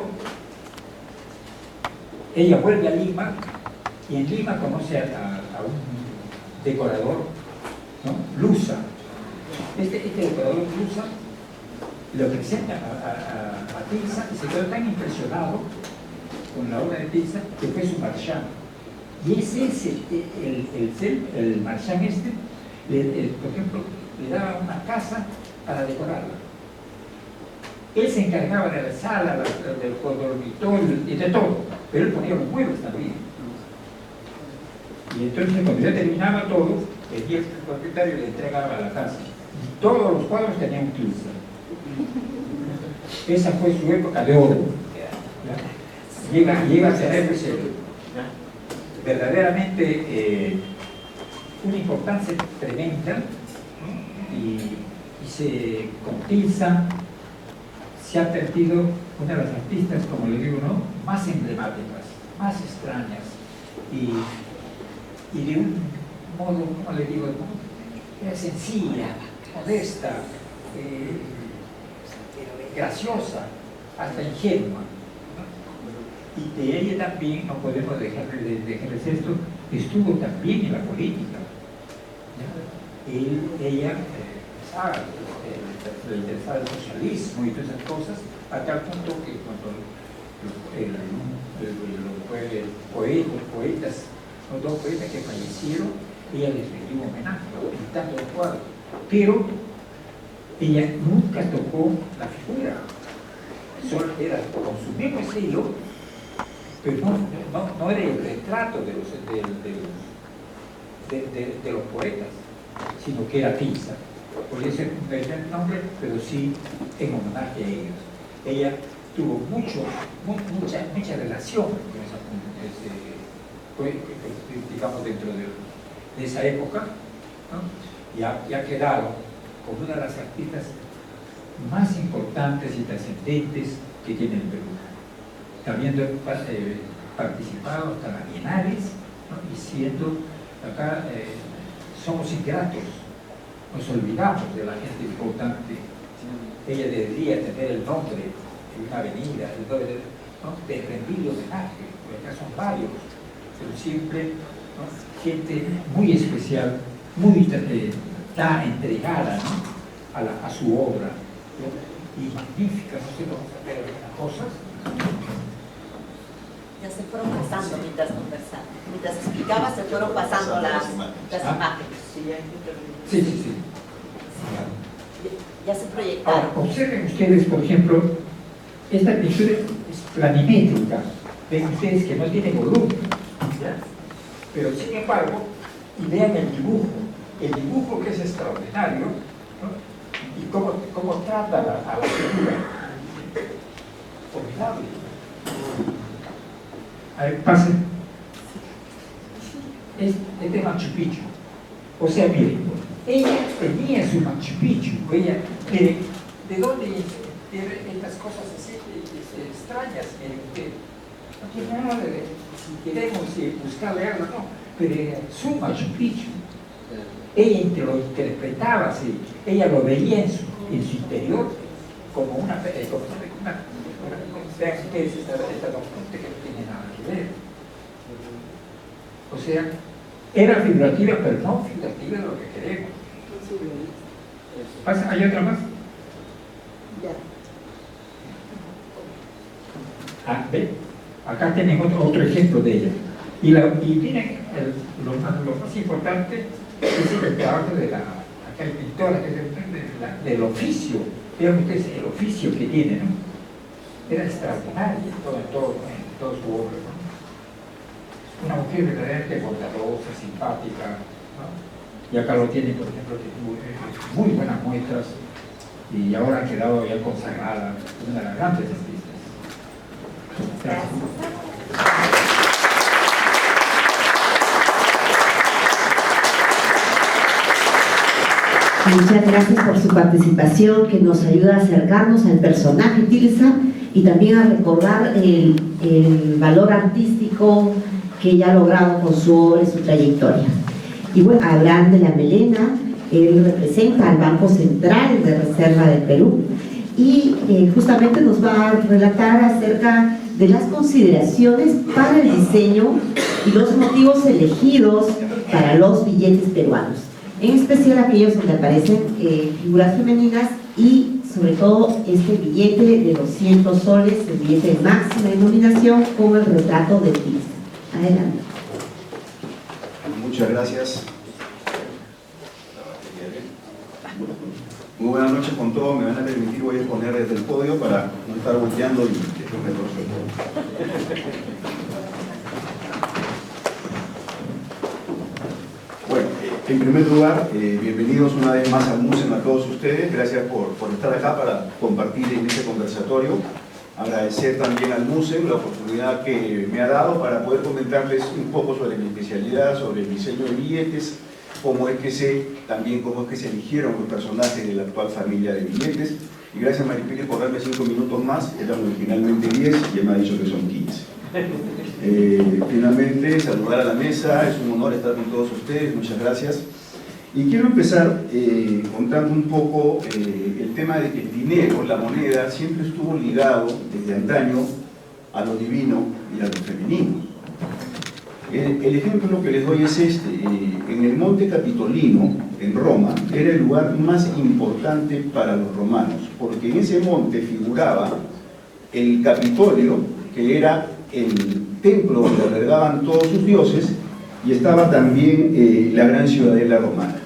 ella vuelve a Lima y en Lima conoce a un decorador, ¿no? Lusa. Este decorador Lusa lo presenta a Pilsa y se quedó tan impresionado con la obra de Pilsa que fue su marchand. Y ese es el marchand por ejemplo, le daba una casa para decorarla. Él se encargaba de la sala, del dormitorio y de todo, pero él ponía los muebles también. Y entonces cuando ya terminaba todo, el propietario le entregaba la casa. Y todos los cuadros tenían Pilsa. Esa fue su época de oro. Llega a tener verdaderamente una importancia tremenda, ¿no? Y con Pilsa se ha perdido una de las artistas, como le digo, ¿no? más emblemáticas más extrañas y de un modo, ¿cómo le digo? Era sencilla, modesta, graciosa, hasta ingenua. Y de ella también, no podemos dejarles esto, estuvo también en la política. Ella pensaba, le interesaba el socialismo y todas esas cosas, a tal punto que cuando los poetas, los dos poetas que fallecieron, ella les rindió un homenaje, pintando el cuadro. Pero ella nunca tocó la figura, solo era con su mismo estilo, pero no era el retrato de los poetas, sino que era Pinza. Podría ser un primer nombre, pero sí en homenaje a ellos. Ella tuvo mucha relación con digamos, dentro de esa época, ¿no? y ha quedado como una de las artistas más importantes y trascendentes que tiene el Perú, habiendo participado hasta las bienales, ¿no? y siendo acá, somos ingratos, nos olvidamos de la gente importante. Ella debería tener el nombre de una avenida, ¿no? de rendirle homenaje, porque acá son varios, pero siempre, ¿no? gente muy especial, muy entregada, ¿no? a su obra, ¿no? y magnífica. No sé cómo saber algunas cosas. Ya se fueron pasando mientras conversaban. Mientras explicaba, se fueron pasando las imágenes. Sí, sí, sí. Ya se proyectaron. Ahora, observen ustedes, por ejemplo, esta pintura es planimétrica. Ven ustedes que no tiene volumen, ¿ya? Pero sin embargo, y vean el dibujo que es extraordinario, ¿no? y cómo trata a la figura. Formidable. A ver, pasen. Es de Machu Picchu. O sea, miren, ella tenía su Machu Picchu. Ella, miren, ¿de dónde tiene estas cosas así extrañas? No tiene nada de, si queremos buscarle algo, no, pero era su Machu Picchu. Ella lo interpretaba así, ella lo veía en su interior como una vean ustedes esta documento que no tiene nada que ver. O sea, era figurativa, pero no figurativa de lo que queremos. ¿Hay otra más? ¿Ve? Acá tienen otro ejemplo de ella. Y miren, lo más importante es el trabajo de aquel pintora, del oficio. Vean ustedes el oficio que tiene, ¿no? Era extraordinario en toda su obra, ¿no? Una mujer verdaderamente bondadosa, simpática, ¿no? Y acá lo tiene, por ejemplo, muy buenas muestras, y ahora ha quedado ya consagrada, una de las grandes artistas. Gracias. Muchas gracias por su participación, que nos ayuda a acercarnos al personaje Tilsa y también a recordar el valor artístico que ella ha logrado con su obra y su trayectoria. Y bueno, Abraham de la Melena, él representa al Banco Central de Reserva del Perú y justamente nos va a relatar acerca de las consideraciones para el diseño y los motivos elegidos para los billetes peruanos, en especial aquellos donde aparecen figuras femeninas y sobre todo este billete de 200 soles, el billete de máxima denominación con el retrato de Tilsa. Adelante. Muchas gracias. Muy buenas noches con todos. Me van a permitir, voy a exponer desde el podio para no estar volteando y después me torzo el podio. Bueno, en primer lugar, bienvenidos una vez más al MUSEM a todos ustedes. Gracias por estar acá para compartir en este conversatorio. Agradecer también al MUSEM la oportunidad que me ha dado para poder comentarles un poco sobre mi especialidad, sobre el diseño de billetes, cómo es que se eligieron los personajes de la actual familia de billetes. Y gracias, Maripili, por darme 5 minutos más. Eran originalmente 10 y ya me ha dicho que son 15. Finalmente, saludar a la mesa, es un honor estar con todos ustedes, muchas gracias. Y quiero empezar contando un poco el tema de que el dinero, la moneda, siempre estuvo ligado desde antaño a lo divino y a lo femenino. El ejemplo que les doy es este. En el Monte Capitolino, en Roma, era el lugar más importante para los romanos, porque en ese monte figuraba el Capitolio, que era el templo donde albergaban todos sus dioses, y estaba también la gran ciudadela romana.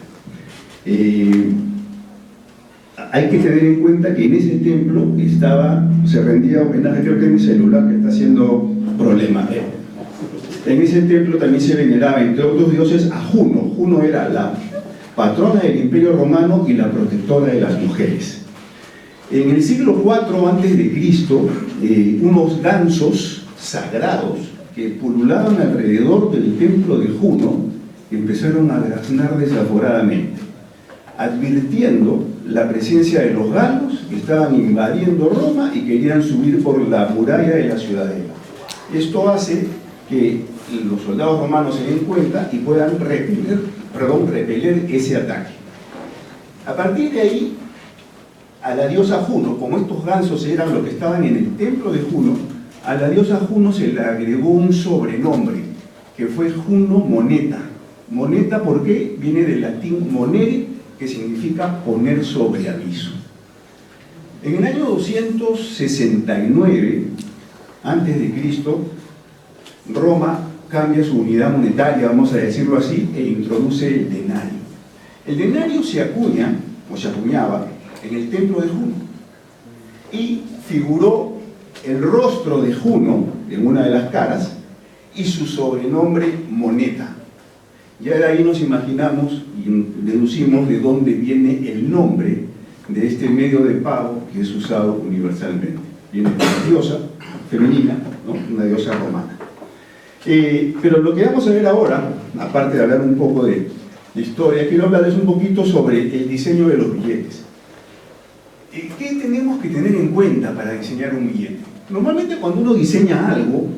Hay que tener en cuenta que en ese templo se rendía homenaje, creo que es mi celular que está haciendo problema. En ese templo también se veneraba, entre otros dioses, a Juno. Juno era la patrona del Imperio Romano y la protectora de las mujeres. En el siglo IV a.C., unos gansos sagrados que pululaban alrededor del templo de Juno empezaron a graznar desaforadamente, advirtiendo la presencia de los galos que estaban invadiendo Roma y querían subir por la muralla de la ciudadela. Esto hace que los soldados romanos se den cuenta y puedan repeler ese ataque. A partir de ahí, a la diosa Juno, como estos gansos eran los que estaban en el templo de Juno, a la diosa Juno se le agregó un sobrenombre, que fue Juno Moneta. Moneta, ¿por qué? Viene del latín monere, que significa poner sobre aviso. En el año 269 a.C., Roma cambia su unidad monetaria, vamos a decirlo así, e introduce el denario. El denario se acuñaba en el templo de Juno y figuró el rostro de Juno en una de las caras y su sobrenombre moneta. Ya de ahí nos imaginamos y deducimos de dónde viene el nombre de este medio de pago que es usado universalmente. Viene de una diosa femenina, ¿no? Una diosa romana. Pero lo que vamos a ver ahora, aparte de hablar un poco de historia, quiero hablarles un poquito sobre el diseño de los billetes. ¿Qué tenemos que tener en cuenta para diseñar un billete? Normalmente cuando uno diseña algo,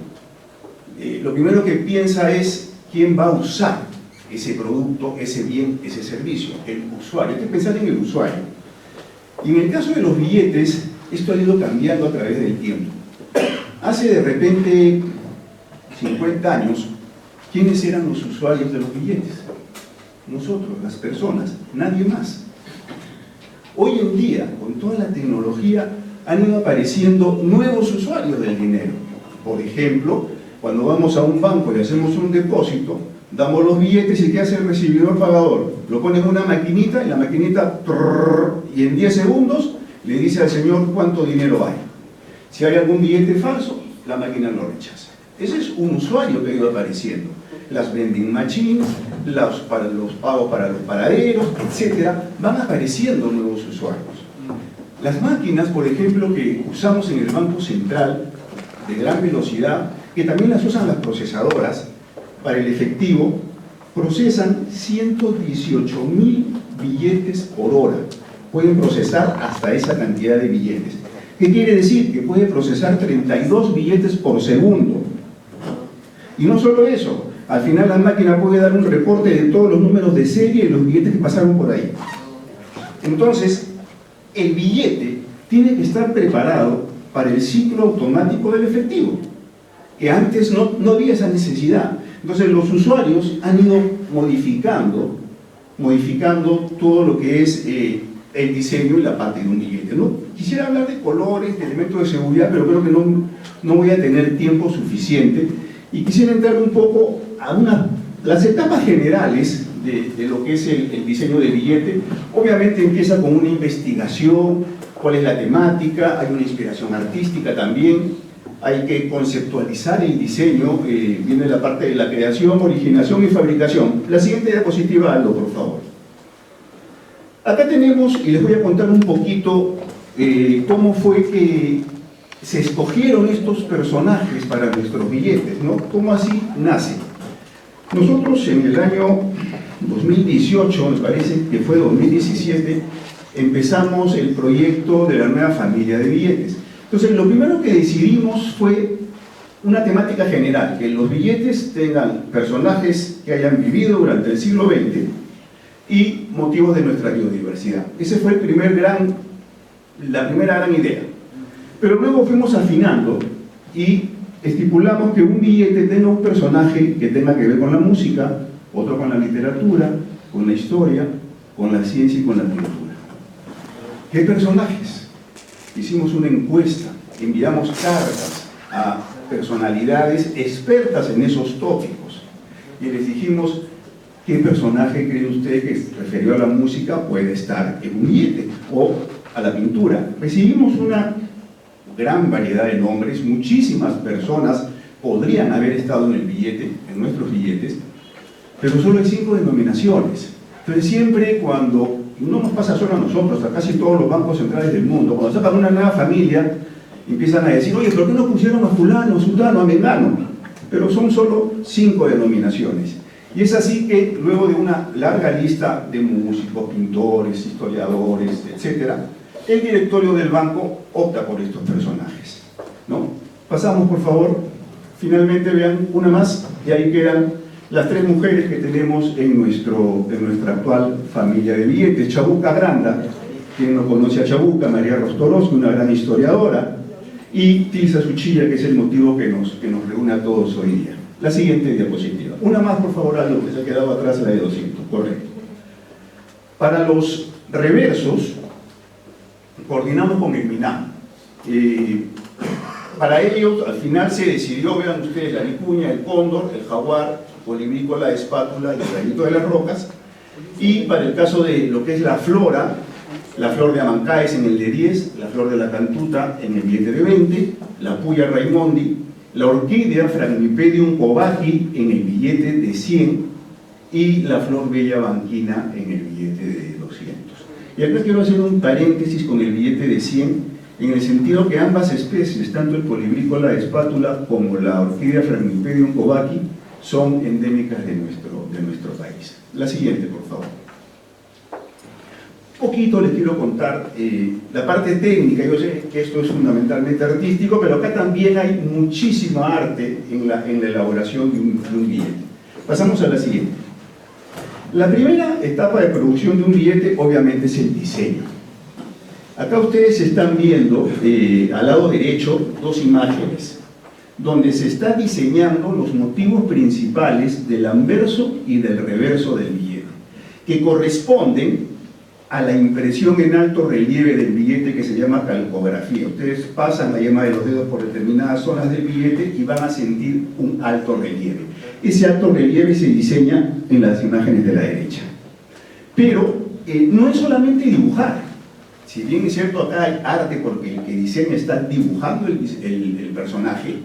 lo primero que piensa es quién va a usar ese producto, ese bien, ese servicio, el usuario. Hay que pensar en el usuario. Y en el caso de los billetes, esto ha ido cambiando a través del tiempo. Hace de repente 50 años, ¿quiénes eran los usuarios de los billetes? Nosotros, las personas, nadie más. Hoy en día, con toda la tecnología, han ido apareciendo nuevos usuarios del dinero. Por ejemplo, cuando vamos a un banco y hacemos un depósito, damos los billetes y ¿qué hace el recibidor pagador? Lo pone en una maquinita y la maquinita, y en 10 segundos le dice al señor cuánto dinero hay. Si hay algún billete falso, la máquina lo rechaza. Ese es un usuario que ha ido apareciendo. Las vending machines, los pagos para los paraderos, etc. Van apareciendo nuevos usuarios. Las máquinas, por ejemplo, que usamos en el Banco Central, de gran velocidad, que también las usan las procesadoras para el efectivo, procesan 118.000 billetes por hora. Pueden procesar hasta esa cantidad de billetes. ¿Qué quiere decir? Que puede procesar 32 billetes por segundo. Y no solo eso, al final la máquina puede dar un reporte de todos los números de serie y los billetes que pasaron por ahí. Entonces, el billete tiene que estar preparado para el ciclo automático del efectivo, que antes no había esa necesidad. Entonces los usuarios han ido modificando todo lo que es el diseño y la parte de un billete, ¿no? Quisiera hablar de colores, de elementos de seguridad, pero creo que no voy a tener tiempo suficiente. Y quisiera entrar un poco a las etapas generales de lo que es el diseño del billete. Obviamente empieza con una investigación, cuál es la temática, hay una inspiración artística también, hay que conceptualizar el diseño, viene la parte de la creación, originación y fabricación. La siguiente diapositiva, Aldo, por favor. Acá tenemos, y les voy a contar un poquito cómo fue que se escogieron estos personajes para nuestros billetes, ¿no? ¿Cómo así nace? Nosotros en el año 2018, me parece que fue 2017, empezamos el proyecto de la nueva familia de billetes. Entonces, lo primero que decidimos fue una temática general, que los billetes tengan personajes que hayan vivido durante el siglo XX y motivos de nuestra biodiversidad. Ese fue la primera gran idea. Pero luego fuimos afinando y estipulamos que un billete tenga un personaje que tenga que ver con la música, otro con la literatura, con la historia, con la ciencia y con la cultura. ¿Qué personajes? Hicimos una encuesta, enviamos cartas a personalidades expertas en esos tópicos y les dijimos: ¿qué personaje cree usted que referido a la música puede estar en un billete o a la pintura? Recibimos una gran variedad de nombres, muchísimas personas podrían haber estado en el billete, en nuestros billetes, pero solo hay 5 denominaciones. Entonces siempre cuando, no nos pasa solo a nosotros, a casi todos los bancos centrales del mundo, cuando sacan una nueva familia, empiezan a decir: oye, ¿por qué no pusieron a fulano, a sultano, a mengano? Pero son solo 5 denominaciones. Y es así que luego de una larga lista de músicos, pintores, historiadores, etc., el directorio del banco opta por estos personajes, ¿no? Pasamos, por favor. Finalmente vean una más, y ahí quedan las 3 mujeres que tenemos en nuestra actual familia de billetes. Chabuca Granda, quien no conoce a Chabuca, María Rostorowski, una gran historiadora, y Tilsa Suchilla, que es el motivo que nos reúne a todos hoy día. La siguiente diapositiva. Una más, por favor, Aldo, que se ha quedado atrás, la de 200, correcto. Para los reversos, coordinamos con el MINAM. Para ellos, al final se decidió, vean ustedes, la vicuña, el cóndor, el jaguar, colibrí con la espátula y el rayito de las rocas. Y para el caso de lo que es la flora, la flor de Amancaes en el de 10, la flor de la cantuta en el billete de 20, la puya raimondi, la orquídea Phragmipedium covaki en el billete de 100 y la flor bella banquina en el billete de 200. Y acá quiero hacer un paréntesis con el billete de 100, en el sentido que ambas especies, tanto el colibrícola espátula como la orquídea Phragmipedium covaki, son endémicas de nuestro país. La siguiente, por favor. Un poquito les quiero contar la parte técnica. Yo sé que esto es fundamentalmente artístico, pero acá también hay muchísima arte en la elaboración de un billete. Pasamos a la siguiente. La primera etapa de producción de un billete obviamente es el diseño. Acá ustedes están viendo al lado derecho 2 imágenes donde se está diseñando los motivos principales del anverso y del reverso del billete, que corresponden a la impresión en alto relieve del billete, que se llama calcografía. Ustedes pasan la yema de los dedos por determinadas zonas del billete y van a sentir un alto relieve. Ese alto relieve se diseña en las imágenes de la derecha. Pero no es solamente dibujar. Si bien es cierto, acá hay arte porque el que diseña está dibujando el personaje,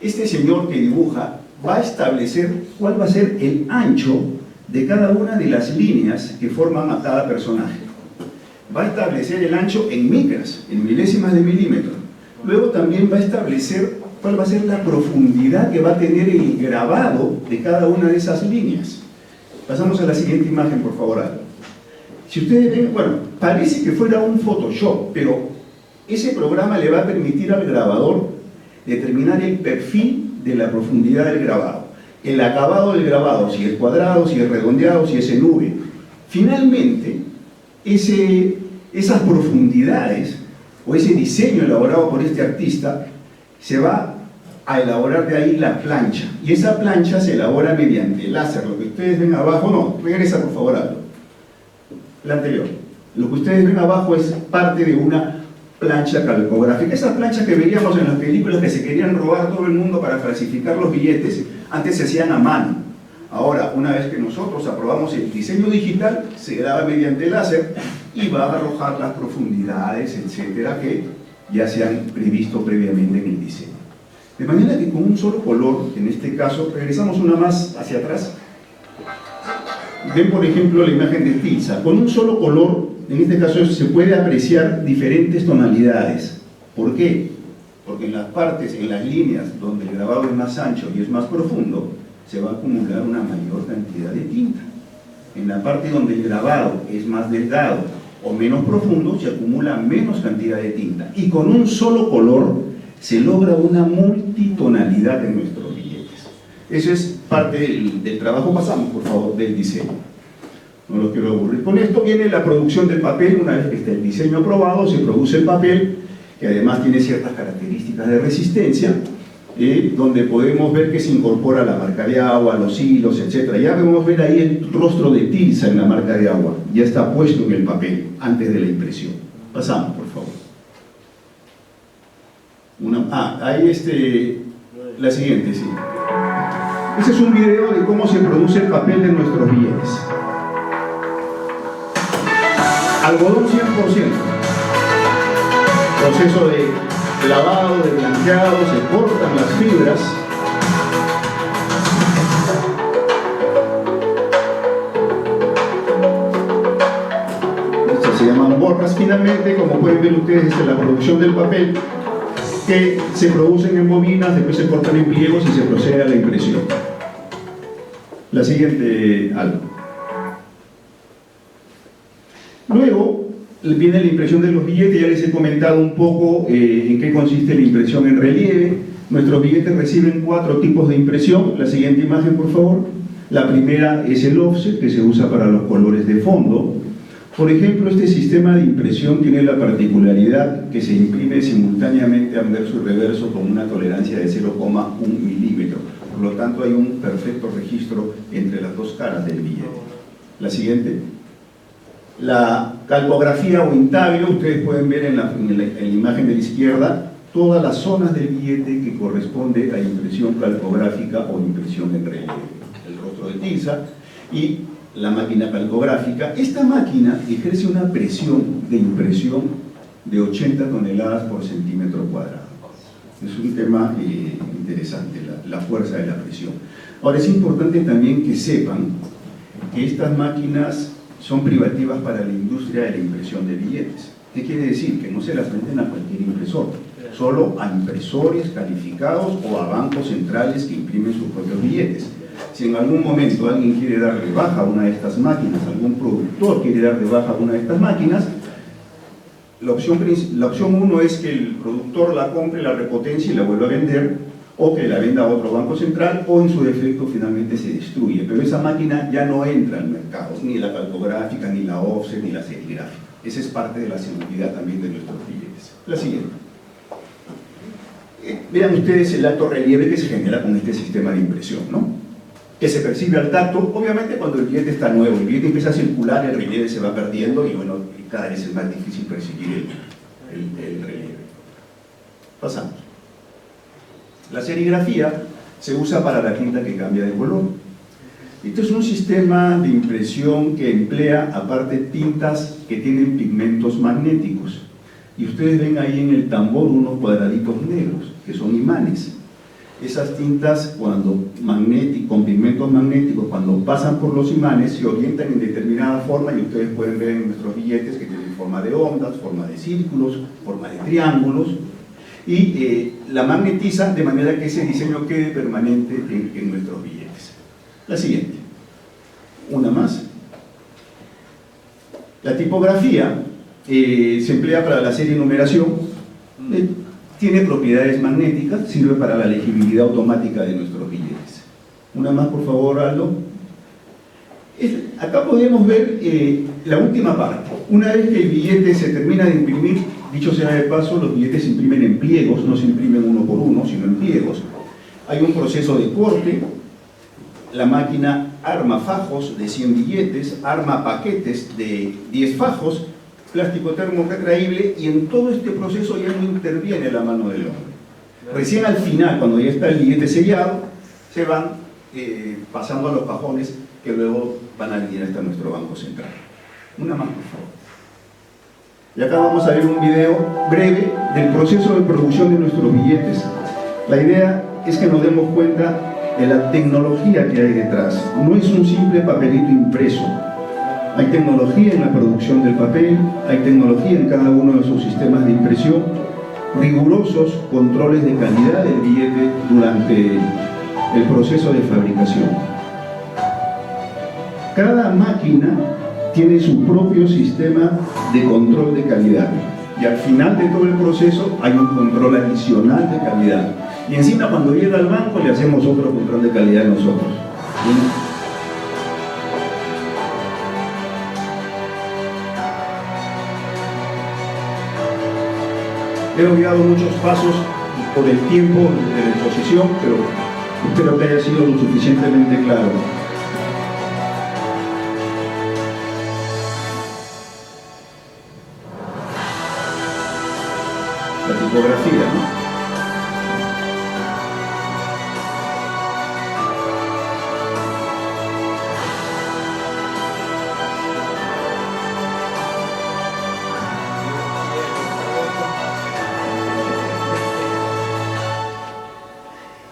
este señor que dibuja va a establecer cuál va a ser el ancho de cada una de las líneas que forman a cada personaje. Va a establecer el ancho en micras, en milésimas de milímetro. Luego también va a establecer cuál va a ser la profundidad que va a tener el grabado de cada una de esas líneas. Pasamos a la siguiente imagen, por favor, Aldo. Si ustedes ven, bueno, parece que fuera un Photoshop, pero ese programa le va a permitir al grabador determinar el perfil de la profundidad del grabado, el acabado del grabado, si es cuadrado, si es redondeado, si es en V. Finalmente, esas profundidades o ese diseño elaborado por este artista se va a elaborar de ahí la plancha, y esa plancha se elabora mediante láser. Lo que ustedes ven abajo, no, regresa por favor, Aldo, la anterior. Lo que ustedes ven abajo es parte de una plancha calcográfica. Esas planchas que veíamos en las películas que se querían robar todo el mundo para falsificar los billetes, antes se hacían a mano. Ahora, una vez que nosotros aprobamos el diseño digital, se graba mediante láser y va a arrojar las profundidades, etcétera, que ya se han previsto previamente en el diseño. De manera que con un solo color, en este caso, regresamos una más hacia atrás. Ven, por ejemplo, la imagen de Tilsa. Con un solo color, en este caso, se puede apreciar diferentes tonalidades. ¿Por qué? Porque en las partes, en las líneas donde el grabado es más ancho y es más profundo, se va a acumular una mayor cantidad de tinta. En la parte donde el grabado es más delgado o menos profundo, se acumula menos cantidad de tinta. Y con un solo color se logra una multitonalidad en nuestros billetes. Eso es parte del trabajo. Pasamos, por favor, del diseño. No los quiero aburrir. Con esto viene la producción del papel. Una vez que está el diseño aprobado, se produce el papel, que además tiene ciertas características de resistencia, donde podemos ver que se incorpora la marca de agua, los hilos, etc. Ya podemos ver ahí el rostro de tiza en la marca de agua. Ya está puesto en el papel antes de la impresión. Pasamos, por favor. Ahí la siguiente, sí. Este es un video de cómo se produce el papel de nuestros billetes. Algodón 100%. Proceso de lavado, de blanqueado, se cortan las fibras. Estas se llaman borras. Finalmente, como pueden ver ustedes, es la producción del papel, que se producen en bobinas, después se cortan en pliegos y se procede a la impresión. La siguiente, algo. Luego viene la impresión de los billetes. Ya les he comentado un poco en qué consiste la impresión en relieve. Nuestros billetes reciben 4 tipos de impresión. La siguiente imagen, por favor. La primera es el offset, que se usa para los colores de fondo. Por ejemplo, este sistema de impresión tiene la particularidad que se imprime simultáneamente anverso y reverso con una tolerancia de 0,1 milímetro. Por lo tanto, hay un perfecto registro entre las dos caras del billete. La siguiente. La calcografía o intaglio. Ustedes pueden ver en la imagen de la izquierda todas las zonas del billete que corresponde a impresión calcográfica o impresión en relieve. El rostro de tiza y la máquina calcográfica. Esta máquina ejerce una presión de impresión de 80 toneladas por centímetro cuadrado. Es un tema interesante, la fuerza de la presión. Ahora, es importante también que sepan que estas máquinas son privativas para la industria de la impresión de billetes. ¿Qué quiere decir? Que no se las venden a cualquier impresor, solo a impresores calificados o a bancos centrales que imprimen sus propios billetes. Si en algún momento alguien quiere dar de baja a una de estas máquinas, algún productor quiere dar de baja a una de estas máquinas, la opción 1 es que el productor la compre, la repotencie y la vuelva a vender, o que la venda a otro banco central, o en su defecto finalmente se destruye. Pero esa máquina ya no entra al mercado, ni la calcográfica, ni la offset, ni la serigráfica. Esa es parte de la seguridad también de nuestros billetes. La siguiente. Vean ustedes el alto relieve que se genera con este sistema de impresión, ¿no? Que se percibe al tacto. Obviamente cuando el billete está nuevo, el billete empieza a circular, el relieve se va perdiendo y bueno, cada vez es más difícil percibir el relieve. Pasamos. La serigrafía se usa para la tinta que cambia de color. Esto es un sistema de impresión que emplea aparte tintas que tienen pigmentos magnéticos. Y ustedes ven ahí en el tambor unos cuadraditos negros, que son imanes. Esas tintas con pigmentos magnéticos, cuando pasan por los imanes, se orientan en determinada forma, y ustedes pueden ver en nuestros billetes que tienen forma de ondas, forma de círculos, forma de triángulos, y la magnetizan de manera que ese diseño quede permanente en nuestros billetes. La siguiente. Una más. La tipografía se emplea para la serie numeración. Tiene propiedades magnéticas, sirve para la legibilidad automática de nuestros billetes. Una más, por favor, Aldo. Acá podemos ver la última parte. Una vez que el billete se termina de imprimir, dicho sea de paso, los billetes se imprimen en pliegos, no se imprimen uno por uno, sino en pliegos. Hay un proceso de corte. La máquina arma fajos de 100 billetes, arma paquetes de 10 fajos, plástico termorretraíble, y en todo este proceso ya no interviene la mano del hombre. Recién al final, cuando ya está el billete sellado, se van pasando a los cajones que luego van a venir hasta nuestro banco central. Una más, por favor. Y acá vamos a ver un video breve del proceso de producción de nuestros billetes. La idea es que nos demos cuenta de la tecnología que hay detrás. No es un simple papelito impreso. Hay tecnología en la producción del papel, hay tecnología en cada uno de sus sistemas de impresión, rigurosos controles de calidad del billete durante el proceso de fabricación. Cada máquina tiene su propio sistema de control de calidad. y al final de todo el proceso hay un control adicional de calidad. Y encima cuando llega al banco le hacemos otro control de calidad nosotros. ¿Sí? He olvidado muchos pasos por el tiempo de la exposición, pero espero que haya sido lo suficientemente claro. La tipografía, ¿no?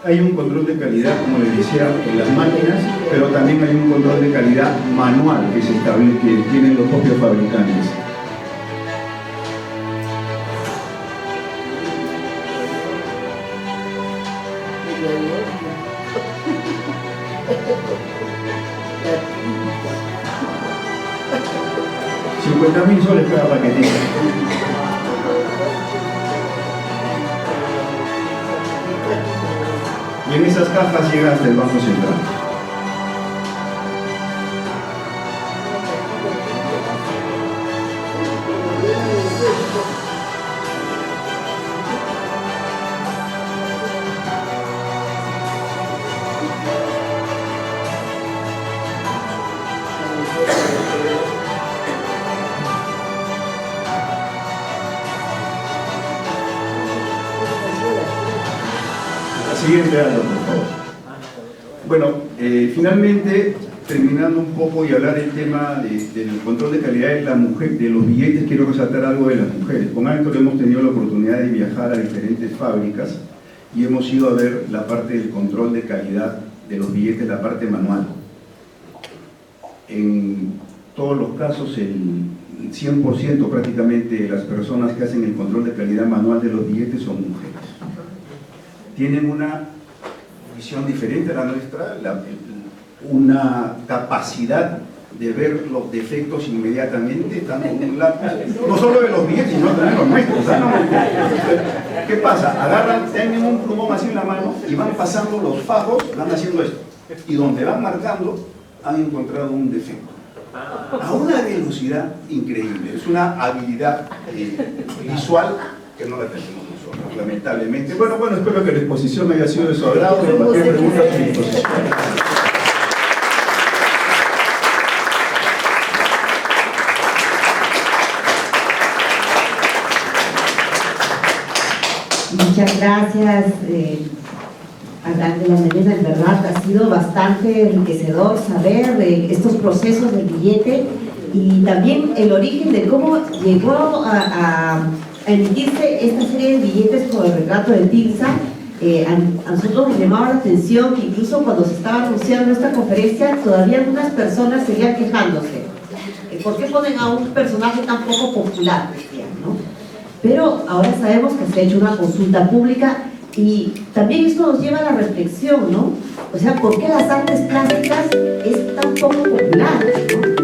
Hay un control de calidad, como les decía, en las máquinas, pero también hay un control de calidad manual que se establece, que tienen los propios fabricantes. $50.000 cada paquetito. Y en esas cajas llega hasta el Banco Central. Siguiente año, por favor. Bueno, finalmente, terminando un poco y hablar del tema del control de calidad de la mujer, de los billetes, quiero resaltar algo de las mujeres. Con Héctor hemos tenido la oportunidad de viajar a diferentes fábricas y hemos ido a ver la parte del control de calidad de los billetes, la parte manual. En todos los casos, el 100% prácticamente de las personas que hacen el control de calidad manual de los billetes son mujeres. Tienen una visión diferente a la nuestra, una capacidad de ver los defectos inmediatamente, tanto en un lápiz, no solo de los billetes, sino también los nuestros. ¿Qué pasa? Agarran, tienen un plumón así en la mano y van pasando los fajos, van haciendo esto. Y donde van marcando, han encontrado un defecto. A una velocidad increíble. Es una habilidad visual que no la tenemos nosotros, lamentablemente. Bueno, espero que la exposición haya sido de su agrado. Cualquier pregunta a su disposición. Muchas gracias, Adán de la Meneza. En verdad ha sido bastante enriquecedor saber de estos procesos del billete y también el origen de cómo llegó a emitirse esta serie de billetes con el retrato de Tilsa. A nosotros nos llamaba la atención que incluso cuando se estaba anunciando esta conferencia todavía algunas personas seguían quejándose. ¿Por qué ponen a un personaje tan poco popular? Decían, ¿no? Pero ahora sabemos que se ha hecho una consulta pública y también esto nos lleva a la reflexión, ¿no? O sea, ¿por qué las artes plásticas es tan poco popular, ¿no?